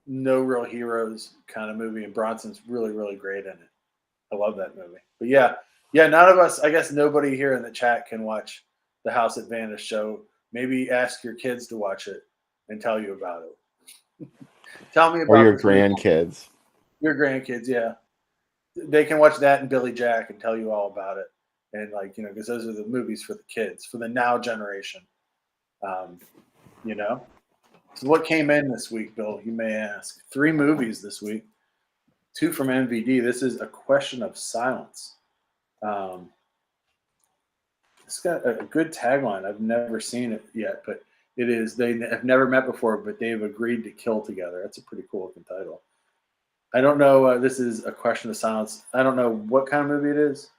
no real heroes kind of movie, and Bronson's really, really great in it. I love that movie. But yeah, none of us, I guess nobody here in the chat can watch The House That Vanished, so maybe ask your kids to watch it and tell you about it. Tell me about or your grandkids. Your grandkids, yeah. They can watch that and Billy Jack and tell you all about it. And like, because those are the movies for the kids, for the now generation. So what came in this week, Bill, you may ask? 3 movies this week, 2 from MVD. This is A Question of Silence. It's got a good tagline. I've never seen it yet, but it is, they have never met before, but they've agreed to kill together. That's a pretty cool looking title. I don't know. This is A Question of Silence. I don't know what kind of movie it is.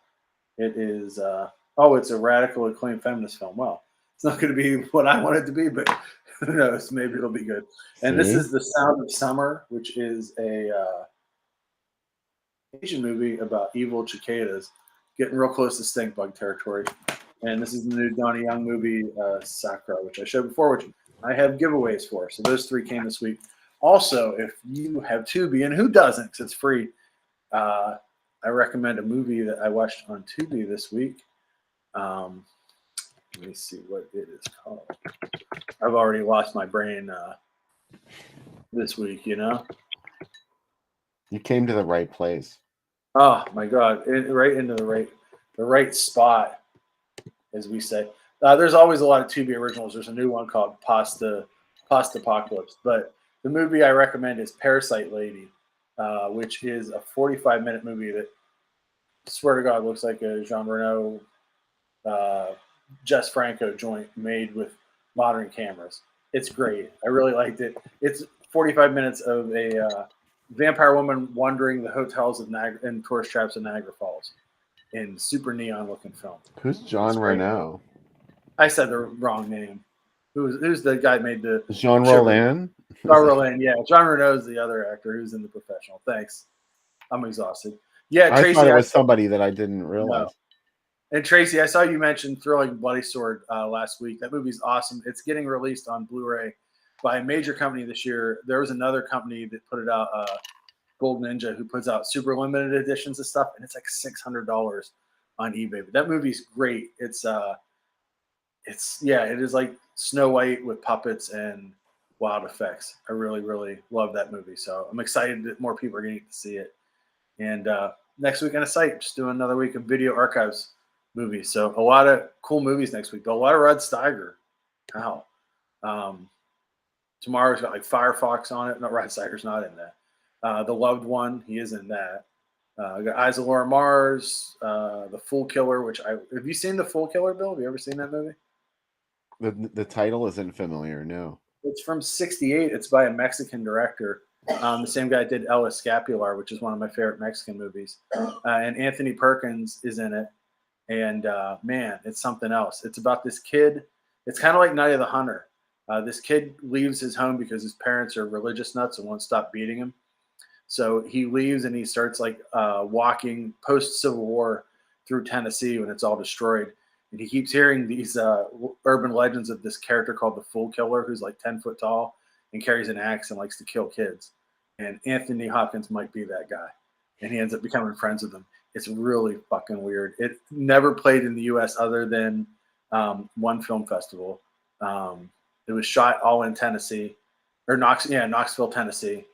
It is, it's a radical acclaimed feminist film. Wow. It It's not going to be what I want it to be, but who knows? Maybe it'll be good. And this See? is The Sound of Summer, which is a Asian movie about evil cicadas getting real close to stink bug territory. And this is the new Donnie Young movie, Sakura, which I showed before, which I have giveaways for. So those 3 came this week. Also, if you have Tubi, and who doesn't, because it's free, I recommend a movie that I watched on Tubi this week. Let me see what it is called. I've already lost my brain this week, you know? You came to the right place. Oh, my God. Right into the right spot, as we say. There's always a lot of Tubi originals. There's a new one called Pasta Apocalypse. But the movie I recommend is Parasite Lady, which is a 45-minute movie that, swear to God, looks like a Jean Reno, Jess Franco joint made with modern cameras. It's great. I really liked it. It's 45 minutes of a vampire woman wandering the hotels of Niagara and tourist traps of Niagara Falls in super neon looking film. Who's John Reno? I said the wrong name. Who's the guy that made the Jean Rollin? Jean Rollin, yeah. John Reno is the other actor who's in The Professional. Thanks. I'm exhausted. Yeah, I Tracy. thought it was somebody that I didn't realize. No. And Tracy, I saw you mention Thrilling Bloody Sword last week. That movie's awesome. It's getting released on Blu-ray by a major company this year. There was another company that put it out, Gold Ninja, who puts out super limited editions of stuff, and it's like $600 on eBay. But that movie's great. It is like Snow White with puppets and wild effects. I really, really love that movie. So I'm excited that more people are going to get to see it. And next week on a site, just doing another week of video archives movies. So a lot of cool movies next week, but a lot of Rod Steiger. Wow. Tomorrow's got like Firefox on it. No, Rod Steiger's not in that. The Loved One, he is in that. Got Eyes of Laura Mars, The Fool Killer, have you seen The Fool Killer, Bill? Have you ever seen that movie? The title isn't familiar, no. It's from '68. It's by a Mexican director. The same guy did El Escapular, which is one of my favorite Mexican movies. And Anthony Perkins is in it. And man, it's something else. It's about this kid. It's kind of like Night of the Hunter. This kid leaves his home because his parents are religious nuts and won't stop beating him. So he leaves and he starts like walking post-Civil War through Tennessee when it's all destroyed. And he keeps hearing these urban legends of this character called the Fool Killer, who's like 10 foot tall and carries an axe and likes to kill kids. And Anthony Hopkins might be that guy. And he ends up becoming friends with him. It's really fucking weird. It never played in the U.S. other than one film festival. It was shot all in Tennessee, or Knoxville, Tennessee.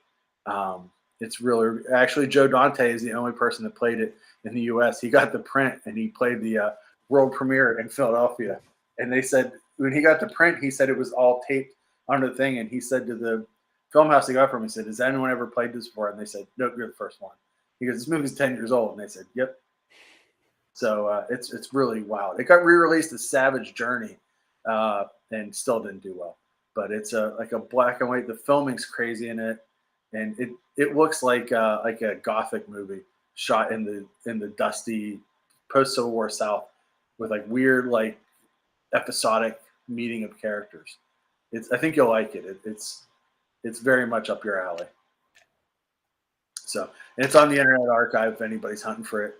It's really, actually, Joe Dante is the only person that played it in the U.S. He got the print and he played the world premiere in Philadelphia. And they said when he got the print, he said it was all taped onto the thing. And he said to the film house they got from him, he said, "Has anyone ever played this before?" And they said, "Nope, you're the first one." He goes, "This movie's 10 years old." And they said, "Yep." So it's really wild. It got re-released as Savage Journey and still didn't do well. But it's like a black and white. The filming's crazy in it. And it looks like a Gothic movie shot in the dusty post-Civil War South with like weird like episodic meeting of characters. I think you'll like it. It's very much up your alley. So, and it's on the Internet Archive if anybody's hunting for it.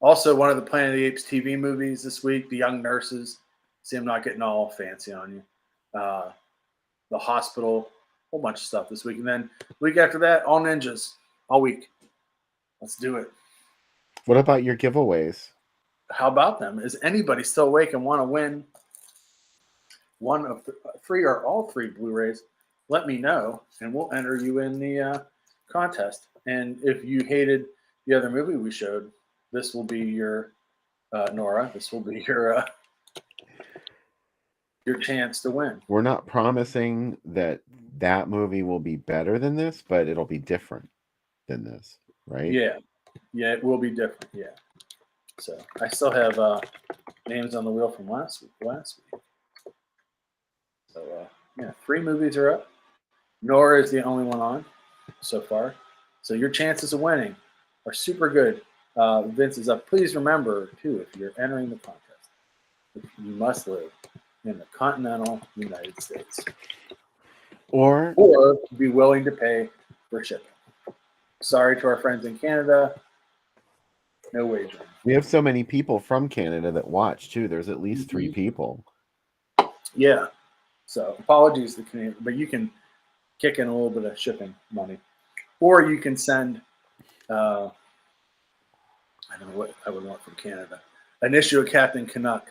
Also, one of the Planet of the Apes TV movies this week, The Young Nurses. See, I'm not getting all fancy on you. The Hospital, a whole bunch of stuff this week. And then week after that, all ninjas, all week. Let's do it. What about your giveaways? How about them? Is anybody still awake and want to win one of 3 or all 3 Blu-rays? Let me know, and we'll enter you in the contest. And if you hated the other movie we showed, this will be your Nora. This will be your chance to win. We're not promising that movie will be better than this, but it'll be different than this, right? Yeah, it will be different. Yeah. So I still have names on the wheel from last week. So 3 movies are up. Nora is the only one on so far. So your chances of winning are super good. Vince is up. Please remember, too, if you're entering the contest, You must live in the continental United States. Or Be willing to pay for shipping. Sorry to our friends in Canada. No wagering. we have so many people from Canada that watch too. There's at least 3 people. Yeah. So apologies to Canadian, but you can kick in a little bit of shipping money. Or you can send I don't know what I would want from Canada. An issue of Captain Canuck.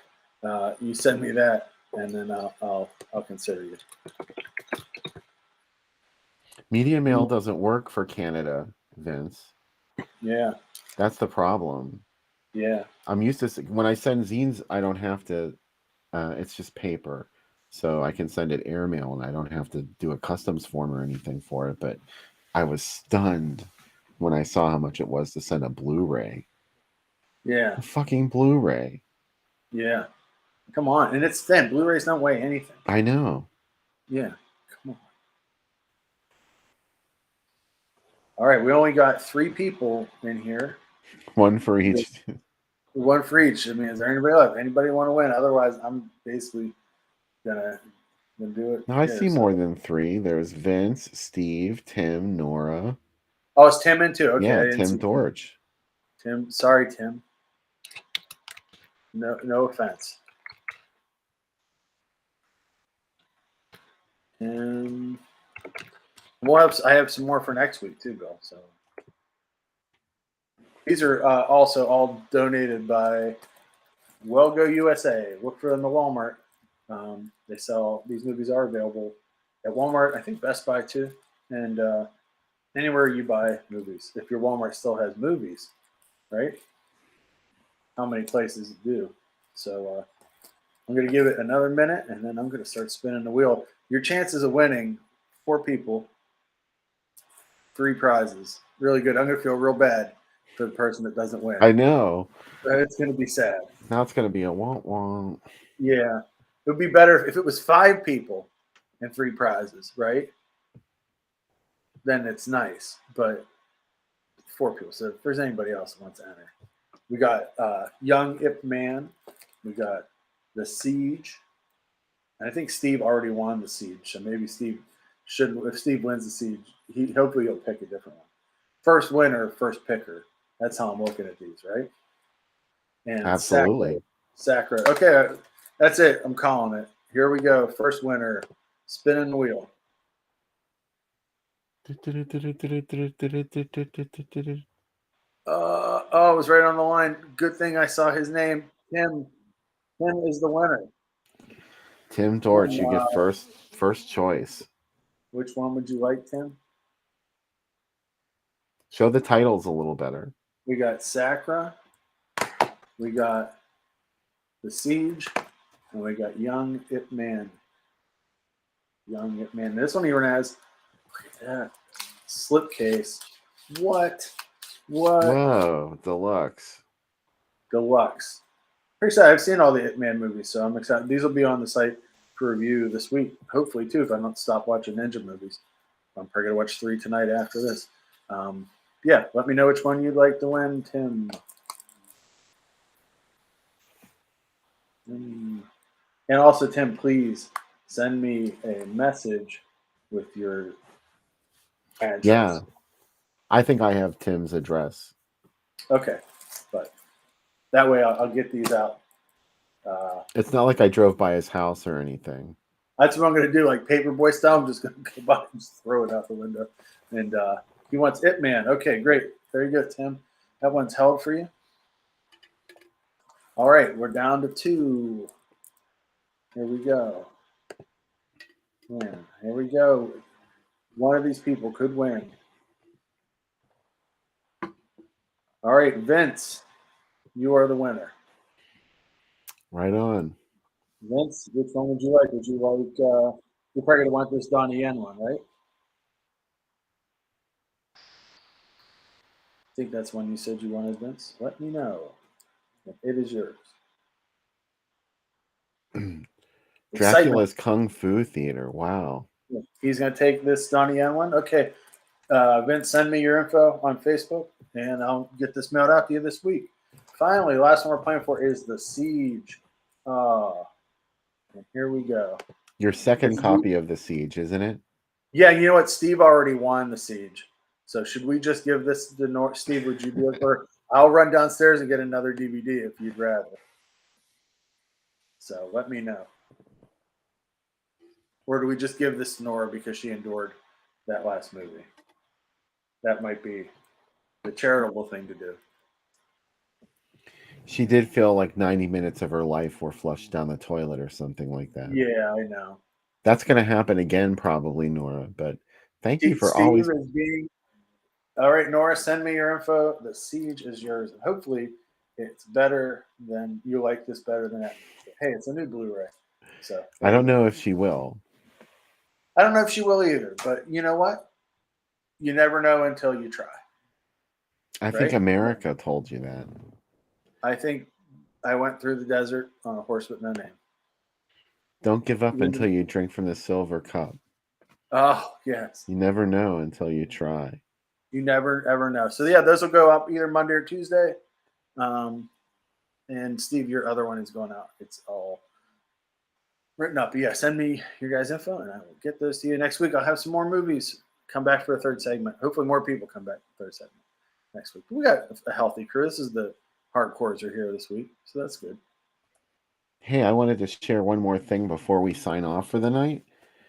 You send me that, and then I'll consider you. Media mail doesn't work for Canada, Vince. Yeah. That's the problem. Yeah. I'm used to when I send zines, I don't have to. It's just paper, so I can send it airmail, and I don't have to do a customs form or anything for it. But I was stunned when I saw how much it was to send a Blu-ray. Yeah. A fucking Blu-ray. Yeah. Come on, and it's thin. Blu-rays don't weigh anything. I know. Yeah. Come on. All right, we only got 3 people in here. One for each. One for each. I mean, is there anybody left? Anybody want to win? Otherwise, I'm basically gonna do it. Now, I see more than 3. There's Vince, Steve, Tim, Nora. Oh, it's Tim in too. Okay. Yeah, Tim Dorch. Tim, sorry, Tim. No offense. And I have some more for next week too, Bill. So these are also all donated by Wellgo USA. Look for them at Walmart. They sell these movies are available at Walmart. I think Best Buy too, and anywhere you buy movies. If your Walmart still has movies, right? How many places do? So I'm going to give it another minute, and then I'm going to start spinning the wheel. Your chances of winning: 4 people, 3 prizes. Really good. I'm going to feel real bad for the person that doesn't win. I know. It's going to be sad. Now it's going to be a womp. Yeah. It would be better if it was 5 people and 3 prizes, right? Then it's nice. But 4 people. So if there's anybody else who wants to enter. We got Young Ip Man. We got The Siege. And I think Steve already won The Siege. So maybe Steve should, if Steve wins The Siege, hopefully he'll pick a different one. First winner, first picker. That's how I'm looking at these, right? And Absolutely. Sacra. Okay, that's it. I'm calling it. Here we go. First winner. Spinning the wheel. Oh, it was right on the line. Good thing I saw his name. Tim. Tim is the winner. Tim Dorch, you get first choice. Which one would you like, Tim? Show the titles a little better. We got Sacra. We got The Siege. And we got Young Ip Man. Young Ip Man. This one even has, look at that, slipcase. What? Whoa, deluxe. Deluxe. Pretty excited. I've seen all the Ip Man movies, so I'm excited. These will be on the site for review this week, hopefully too, if I don't stop watching ninja movies. I'm probably gonna watch 3 tonight after this. Yeah, let me know which one you'd like to win, Tim. And also, Tim, please send me a message with your address. Yeah, I think I have Tim's address. Okay, but that way I'll get these out. It's not like I drove by his house or anything. That's what I'm going to do, like Paperboy style. I'm just going to go by and just throw it out the window. And he wants Ip Man. Okay, great. Very good, Tim. That one's held for you. All right, we're down to 2. Here we go. Yeah, here we go. One of these people could win. All right, Vince, you are the winner. Right on. Vince, which one would you like? Would you like, you're probably going to want this Donnie Yen one, right? I think that's one you said you wanted, Vince. Let me know. It is yours. Dracula's Kung Fu Theater. Wow. He's going to take this Donnie Yen one. Okay. Vince, send me your info on Facebook, and I'll get this mailed out to you this week. Finally, the last one we're playing for is The Siege. Oh, and here we go. Your second copy of The Siege, isn't it? Yeah, you know what? Steve already won The Siege. So should we just give this to Steve? Would you do it for? I'll run downstairs and get another DVD if you'd rather. So let me know. Or do we just give this to Nora because she endured that last movie? That might be the charitable thing to do. She did feel like 90 minutes of her life were flushed down the toilet or something like that. Yeah, I know. That's going to happen again, probably, Nora. But thank you for Steve always. is being. All right, Nora, send me your info. The Siege is yours. And hopefully it's better than you like this better than that. Hey, it's a new Blu-ray. So I don't know if she will. I don't know if she will either, but you know what? You never know until you try. I think America told you that. I think I went through the desert on a horse with no name. Don't give up until you drink from the silver cup. Oh, yes. You never know until you try. You never, ever know. So, yeah, those will go up either Monday or Tuesday. And, Steve, your other one is going out. It's all written up. But yeah, send me your guys' info, and I will get those to you. Next week, I'll have some more movies come back for a third segment. Hopefully more people come back for the third segment next week. But we got a healthy crew. This is the hardcores are here this week, so that's good. Hey, I wanted to share one more thing before we sign off for the night.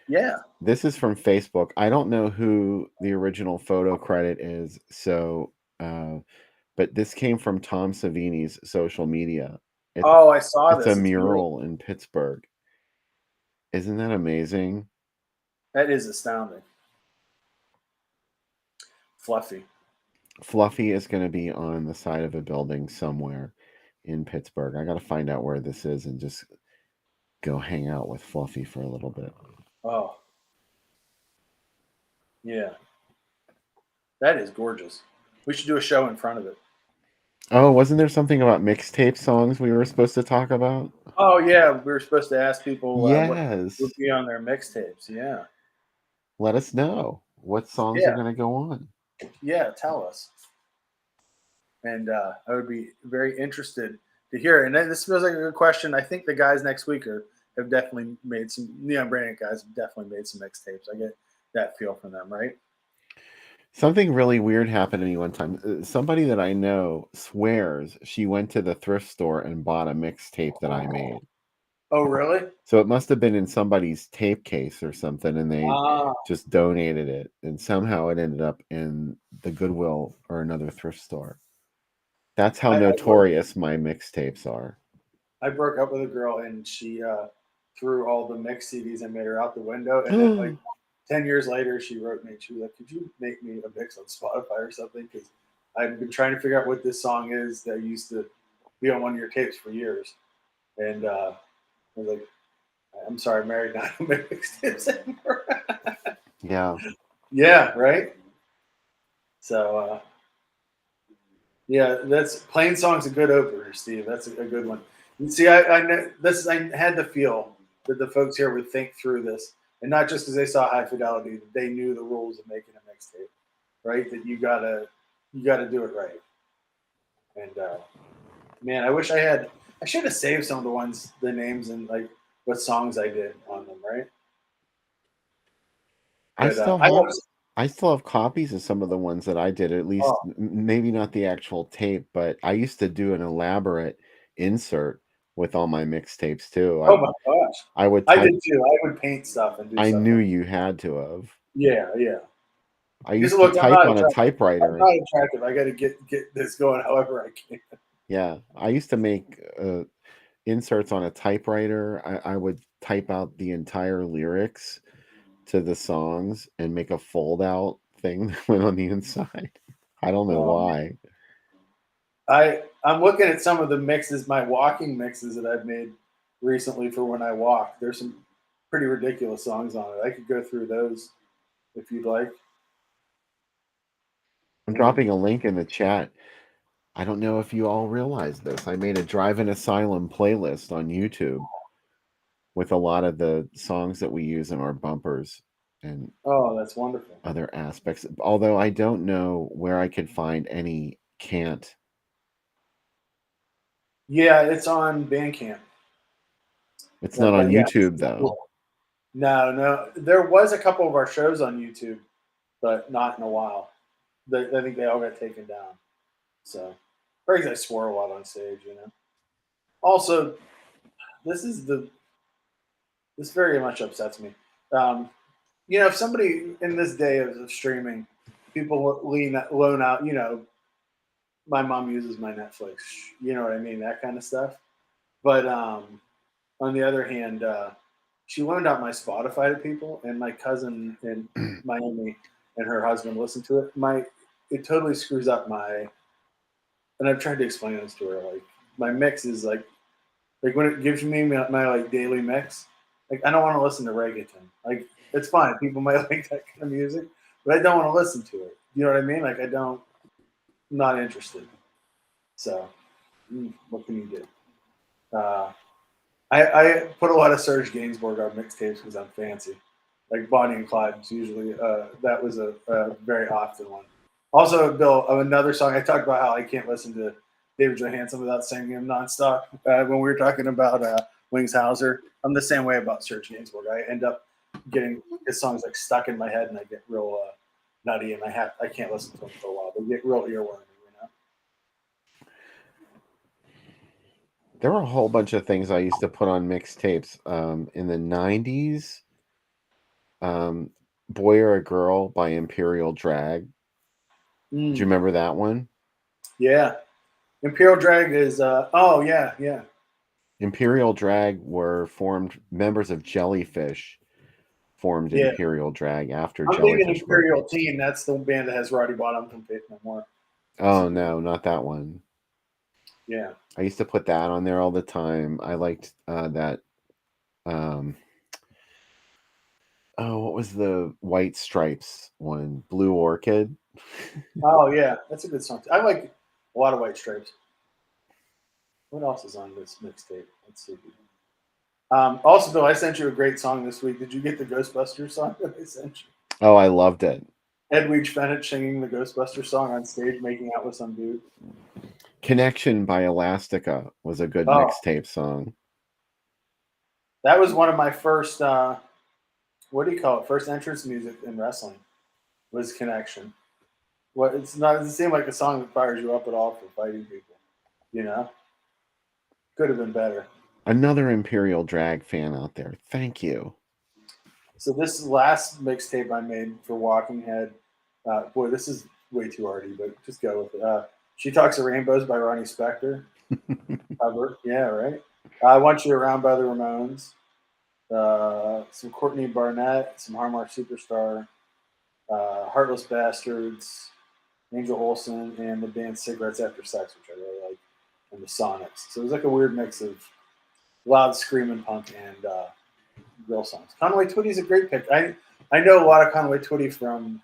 Yeah. This is from Facebook. I don't know who the original photo credit is, so but this came from Tom Savini's social media. I saw this. It's a mural in Pittsburgh. Isn't that amazing? That is astounding. Fluffy. Fluffy is going to be on the side of a building somewhere in Pittsburgh. I got to find out where this is and just go hang out with Fluffy for a little bit. Oh. Yeah. That is gorgeous. We should do a show in front of it. Oh, wasn't there something about mixtape songs we were supposed to talk about? Oh, yeah. We were supposed to ask people yes. what would be on their mixtapes. Yeah. Let us know what songs are going to go on. Yeah, tell us. And I would be very interested to hear. And this feels like a good question. I think the guys next week have definitely made some, Neon Brainiac guys have definitely made some mixtapes. I get that feel from them, right? Something really weird happened to me one time. Somebody that I know swears she went to the thrift store and bought a mixtape that I made. Oh, really? So it must have been in somebody's tape case or something, and they just donated it. And somehow it ended up in the Goodwill or another thrift store. That's how notorious my mixtapes are. I broke up with a girl, and she threw all the mix CDs I made her out the window. And then, like, 10 years later, she wrote me, and she was like, could you make me a mix on Spotify or something? Because I've been trying to figure out what this song is that used to be on one of your tapes for years. And I was like, I'm sorry, I'm married now. I don't make mixtapes anymore. Yeah. Yeah, right? So, yeah, that's Plain Song's a good opener, Steve. That's a good one. And see, I had the feel that the folks here would think through this. And not just because they saw High Fidelity, that they knew the rules of making a mixtape, right? That you gotta do it right. And man, I wish I should have saved some of the names and like what songs I did on them, right? But, I still have copies of some of the ones that I did. At least maybe not the actual tape, but I used to do an elaborate insert with all my mixtapes too. Oh my gosh! I did too. I would paint stuff and do. I knew you had to have. Yeah, yeah. I used to type on a typewriter. I'm not attractive. I got to get this going however I can. Yeah, I used to make inserts on a typewriter. I would type out the entire lyrics to the songs and make a fold out thing that went on the inside. I don't know why. I'm looking at some of the mixes, my walking mixes that I've made recently for when I walk. There's some pretty ridiculous songs on it. I could go through those if you'd like. I'm dropping a link in the chat. I don't know if you all realize this. I made a Drive-In Asylum playlist on YouTube with a lot of the songs that we use in our bumpers and that's wonderful. Other aspects. Although I don't know where I could find any Can't. Yeah, it's on Bandcamp. It's not on But yeah, YouTube though. No. There was a couple of our shows on YouTube, but not in a while. I think they all got taken down. So, because I swore a lot on stage, you know. Also, this very much upsets me. You know, if somebody in this day of streaming, people loan out, you know, my mom uses my Netflix, you know what I mean, that kind of stuff. But on the other hand, she loaned out my Spotify to people, and my cousin in Miami and her husband listened to it. It totally screws up and I've tried to explain this to her. Like my mix is like when it gives me my like daily mix, like I don't want to listen to reggaeton. Like it's fine, people might like that kind of music, but I don't want to listen to it. You know what I mean? Like I'm not interested. So what can you do? I put a lot of Serge Gainsbourg on mixtapes because I'm fancy. Like Bonnie and Clyde was usually that was a very often one. Also, Bill, another song I talked about how I can't listen to David Johansen without singing him nonstop. When we were talking about Wings Hauser, I'm the same way about Serge Gainsbourg. I end up getting his songs like stuck in my head, and I get real nutty, and I can't listen to them for a while. They get real earwormy, you know. There were a whole bunch of things I used to put on mixtapes in the 90s. Boy or a Girl by Imperial Drag. Do you remember that one? Yeah. Imperial Drag is oh yeah. Imperial Drag were formed members of Jellyfish formed Imperial Drag after I'm thinking Jellyfish Imperial broke. Teen. That's the band that has Roddy Bottom from Faith No More. Oh no, not that one. Yeah. I used to put that on there all the time. I liked that what was the White Stripes one? Blue Orchid. Oh yeah, that's a good song. I like a lot of White Stripes. What else is on this mixtape? Let's see. Also, Bill, I sent you a great song this week. Did you get the Ghostbusters song that I sent you? Oh, I loved it. Edwidge Fenech singing the Ghostbusters song on stage, making out with some dude. Connection by Elastica was a good mixtape song. That was one of my first, what do you call it? First entrance music in wrestling was Connection. What it doesn't seem like a song that fires you up at all for fighting people. You know, could have been better. Another Imperial Drag fan out there. Thank you. So this last mixtape I made for Walking Head, boy, this is way too arty, but just go with it. She Talks of Rainbows by Ronnie Spector. Cover. Yeah, right. I Want You Around by the Ramones. Some Courtney Barnett, some Harmar Superstar, Heartless Bastards, Angel Olsen, and the band Cigarettes After Sex, which I really like, and the Sonics. So it was like a weird mix of loud screaming punk and real songs. Conway Twitty's a great pick. I know a lot of Conway Twitty from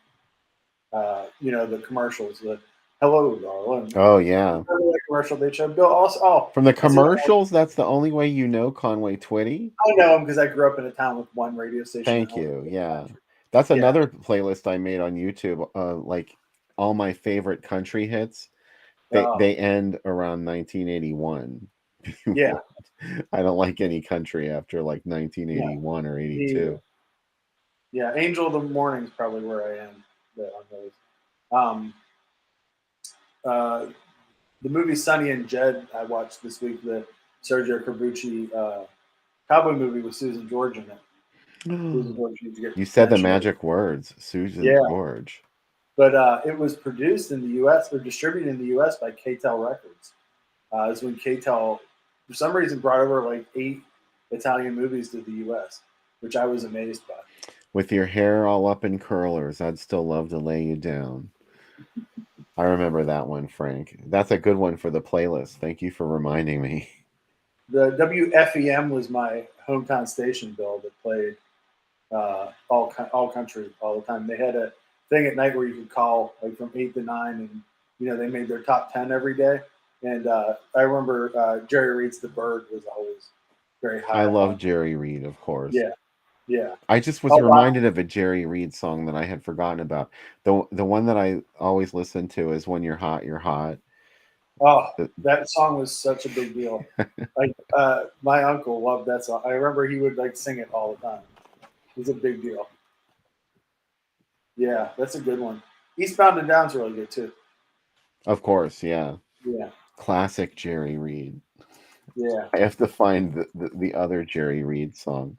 you know, the commercials. The Hello, darling. Oh yeah. The commercial they showed. Bill also from the commercials. That's the only way you know Conway Twitty. I know him because I grew up in a town with one radio station. Thank you. Yeah, that's another playlist I made on YouTube. Like all my favorite country hits. They end around 1981. Yeah. I don't like any country after like 1981 or 82. Yeah, Angel of the Morning is probably where I am on those. The movie Sonny and Jed I watched this week, the Sergio Corbucci cowboy movie with Susan George in it. Susan George needs to get you said the magic words, Susan George. But it was produced in the U.S. or distributed in the U.S. by KTEL Records. It's when KTEL, for some reason, brought over like 8 Italian movies to the U.S., which I was amazed by. With your hair all up in curlers, I'd still love to lay you down. I remember that one, Frank. That's a good one for the playlist. Thank you for reminding me. The WFEM was my hometown station, Bill, that played all country all the time. They had a thing at night where you could call like from 8 to 9, and you know they made their top 10 every day. And I remember Jerry Reed's "The Bird" was always very high. I love Jerry Reed, of course. Yeah. I just was reminded of a Jerry Reed song that I had forgotten about. The one that I always listen to is "When You're Hot, You're Hot." Oh, that song was such a big deal. Like my uncle loved that song. I remember he would like sing it all the time. It was a big deal. Yeah, that's a good one. Eastbound and Down's really good too. Of course, yeah. Yeah, Classic Jerry Reed. yeah. I have to find the other Jerry Reed song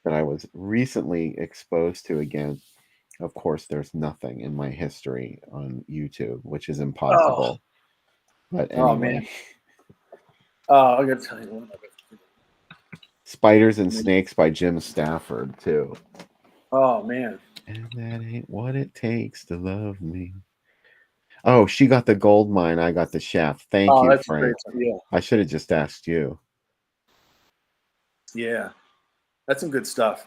that I was recently exposed to again. Of course, there's nothing in my history on YouTube, which is Oh, impossible. But oh man. anyway, Oh, I gotta tell you one of it. Spiders and Snakes by Jim Stafford, too. Oh man. And that ain't what it takes to love me. Oh, she got the gold mine. I got the shaft. Thank Oh, you, that's a great Frank. song. Yeah, I should have just asked you. yeah. That's some good stuff.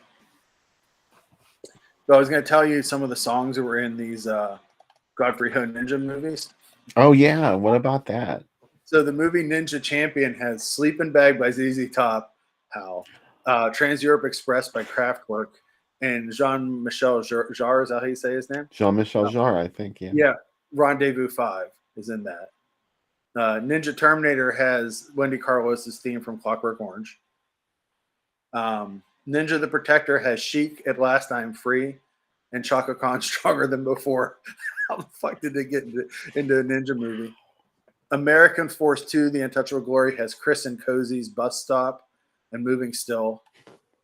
So I was gonna tell you some of the songs that were in these Godfrey Ho Ninja movies. Oh, yeah. What about that? So the movie Ninja Champion has "Sleeping Bag" by ZZ Top, Trans Europe Express by Kraftwerk, and Jean-Michel Jarre. Is that how you say his name? Jean-Michel Jarre, I think, yeah. Yeah, Rendezvous 5 is in that. Ninja Terminator has Wendy Carlos's theme from Clockwork Orange. Ninja the Protector has Chic at Last I'm Free, and Chaka Khan Stronger Than Before. How the fuck did they get into a ninja movie? American Force 2, The Untouchable Glory has Chris and Cozy's Bus Stop and Moving Still.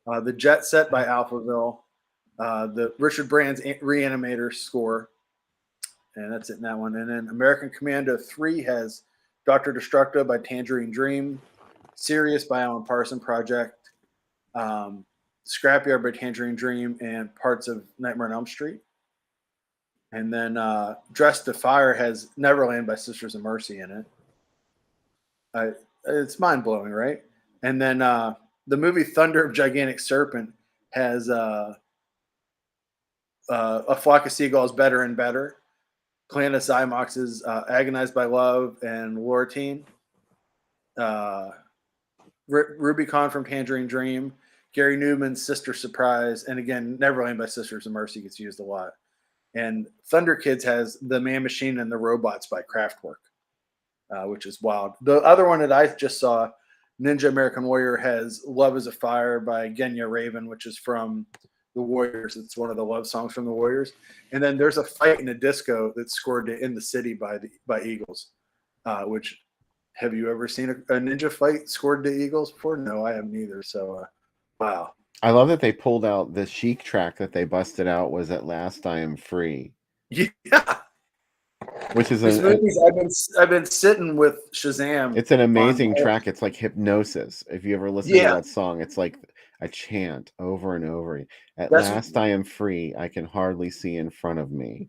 The Jet Set by Alphaville. The Richard Brand's Reanimator score. And that's it in that one. And then American Commando 3 has Dr. Destructo by Tangerine Dream. Sirius by Alan Parson Project. Scrapyard by Tangerine Dream and parts of Nightmare on Elm Street. And then Dressed to Fire has Neverland by Sisters of Mercy in it. It's mind-blowing, right? And then the movie Thunder of Gigantic Serpent has A Flock of Seagulls Better and Better. Planet Zymox's Agonized by Love and Lortine. Rubicon from Tangerine Dream. Gary Newman's Sister Surprise. And again, Neverland by Sisters of Mercy gets used a lot. And Thunder Kids has The Man Machine and the Robots by Kraftwerk, which is wild. The other one that I just saw, Ninja American Warrior, has Love is a Fire by Genya Raven, which is from the Warriors. It's one of the love songs from the Warriors. And then there's a fight in a disco that's scored to In the City by Eagles, which, have you ever seen a ninja fight scored to Eagles before? No, I haven't either. So, wow. I love that they pulled out the Chic track that they busted out was At Last I Am Free. Yeah. Which is These movies I've been sitting with Shazam. It's an amazing track. It's like hypnosis. If you ever listen to that song, it's like a chant over and over. At last I am free. I can hardly see in front of me.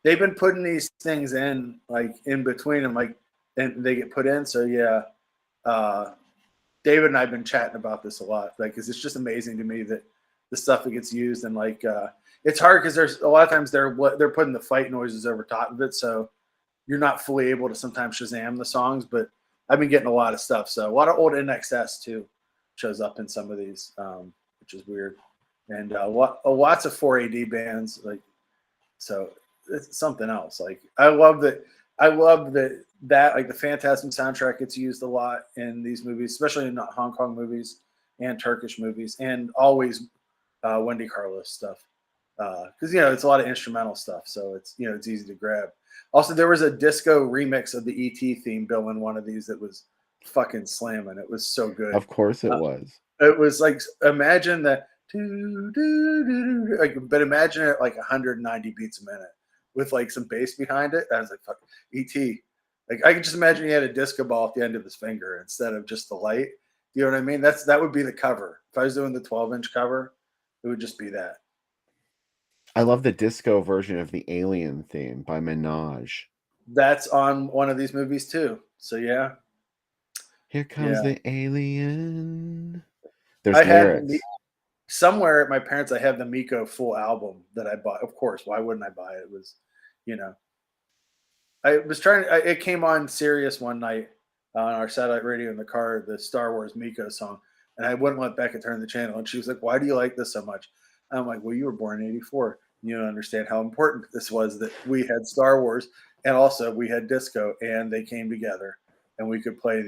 They've been putting these things in like in between them, like, and they get put in. So yeah, David and I've been chatting about this a lot. Like, 'cause it's just amazing to me that the stuff that gets used, and like it's hard because there's a lot of times they're putting the fight noises over top of it, so you're not fully able to sometimes Shazam the songs. But I've been getting a lot of stuff, so a lot of old NXS too shows up in some of these, which is weird, and lots of 4AD bands, like, so it's something else. Like I love that like the Phantasm soundtrack gets used a lot in these movies, especially in Hong Kong movies and Turkish movies, and always Wendy Carlos stuff, because it's a lot of instrumental stuff, so it's it's easy to grab. Also, there was a disco remix of the ET theme, Bill, in one of these that was fucking slamming. It was so good. Of course, it was. It was like, imagine that, like, but imagine it like 190 beats a minute with like some bass behind it. I was like, fuck, ET. Like, I could just imagine he had a disco ball at the end of his finger instead of just the light. You know what I mean? That would be the cover. If I was doing the 12-inch cover, it would just be that. I love the disco version of the Alien theme by Minaj. That's on one of these movies too. So yeah. Here comes the alien. There's I lyrics. had somewhere at my parents, I have the Miko full album that I bought. Of course, why wouldn't I buy it? It was, I was trying. It came on Sirius one night on our satellite radio in the car, the Star Wars Miko song, and I wouldn't let Becca turn the channel. And she was like, "Why do you like this so much?" I'm like, "Well, you were born in '84. You don't understand how important this was that we had Star Wars And also we had disco, and they came together, and we could play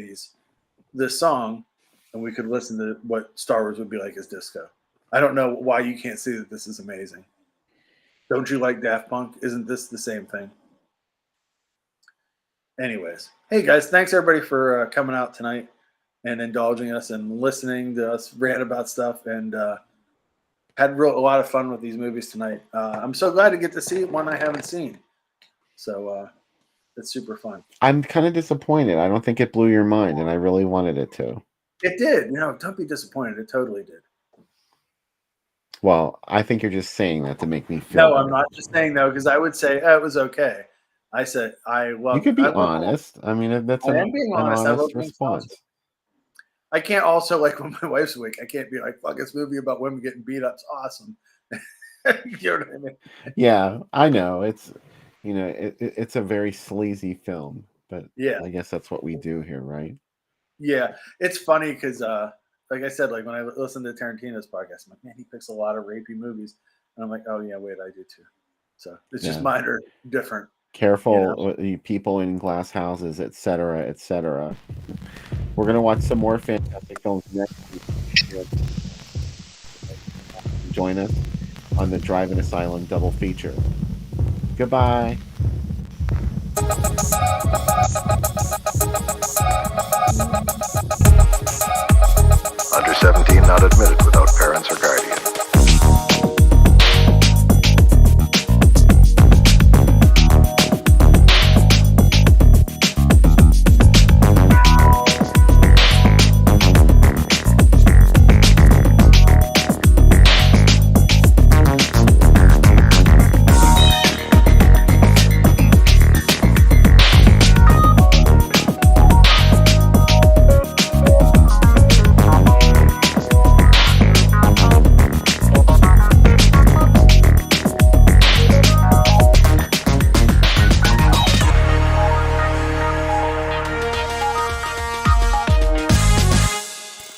this song, and we could listen to what Star Wars would be like as disco. I don't know why you can't see that this is amazing. Don't you like Daft Punk? Isn't this the same thing? Anyways, hey guys, thanks everybody for coming out tonight and indulging us and listening to us rant about stuff, and had a lot of fun with these movies tonight. I'm so glad to get to see one I haven't seen. So it's super fun. I'm kind of disappointed. I don't think it blew your mind, and I really wanted it to. It did. Don't be disappointed. It totally did. Well, I think you're just saying that to make me feel. No, I'm not just saying though, because I would say it was okay. I said I love. You could be honest. I mean, that's I am being honest. I love response. I can't also, like, when my wife's awake, I can't be like, fuck, this movie about women getting beat up's awesome. You know what I mean? Yeah, I know. It's, it's a very sleazy film, but yeah, I guess that's what we do here, right? Yeah, it's funny because, like I said, like when I listen to Tarantino's podcast, I'm like, man, he picks a lot of rapey movies, and I'm like, oh yeah, wait, I do too. So it's just mine are different. Careful, you people in glass houses, etc., etc. We're gonna watch some more fantastic films next week. Join us on the Drive-In Asylum double feature. Goodbye. Under 17 not admitted without parents or guardian.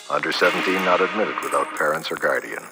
Under 17 not admitted without parents or guardian.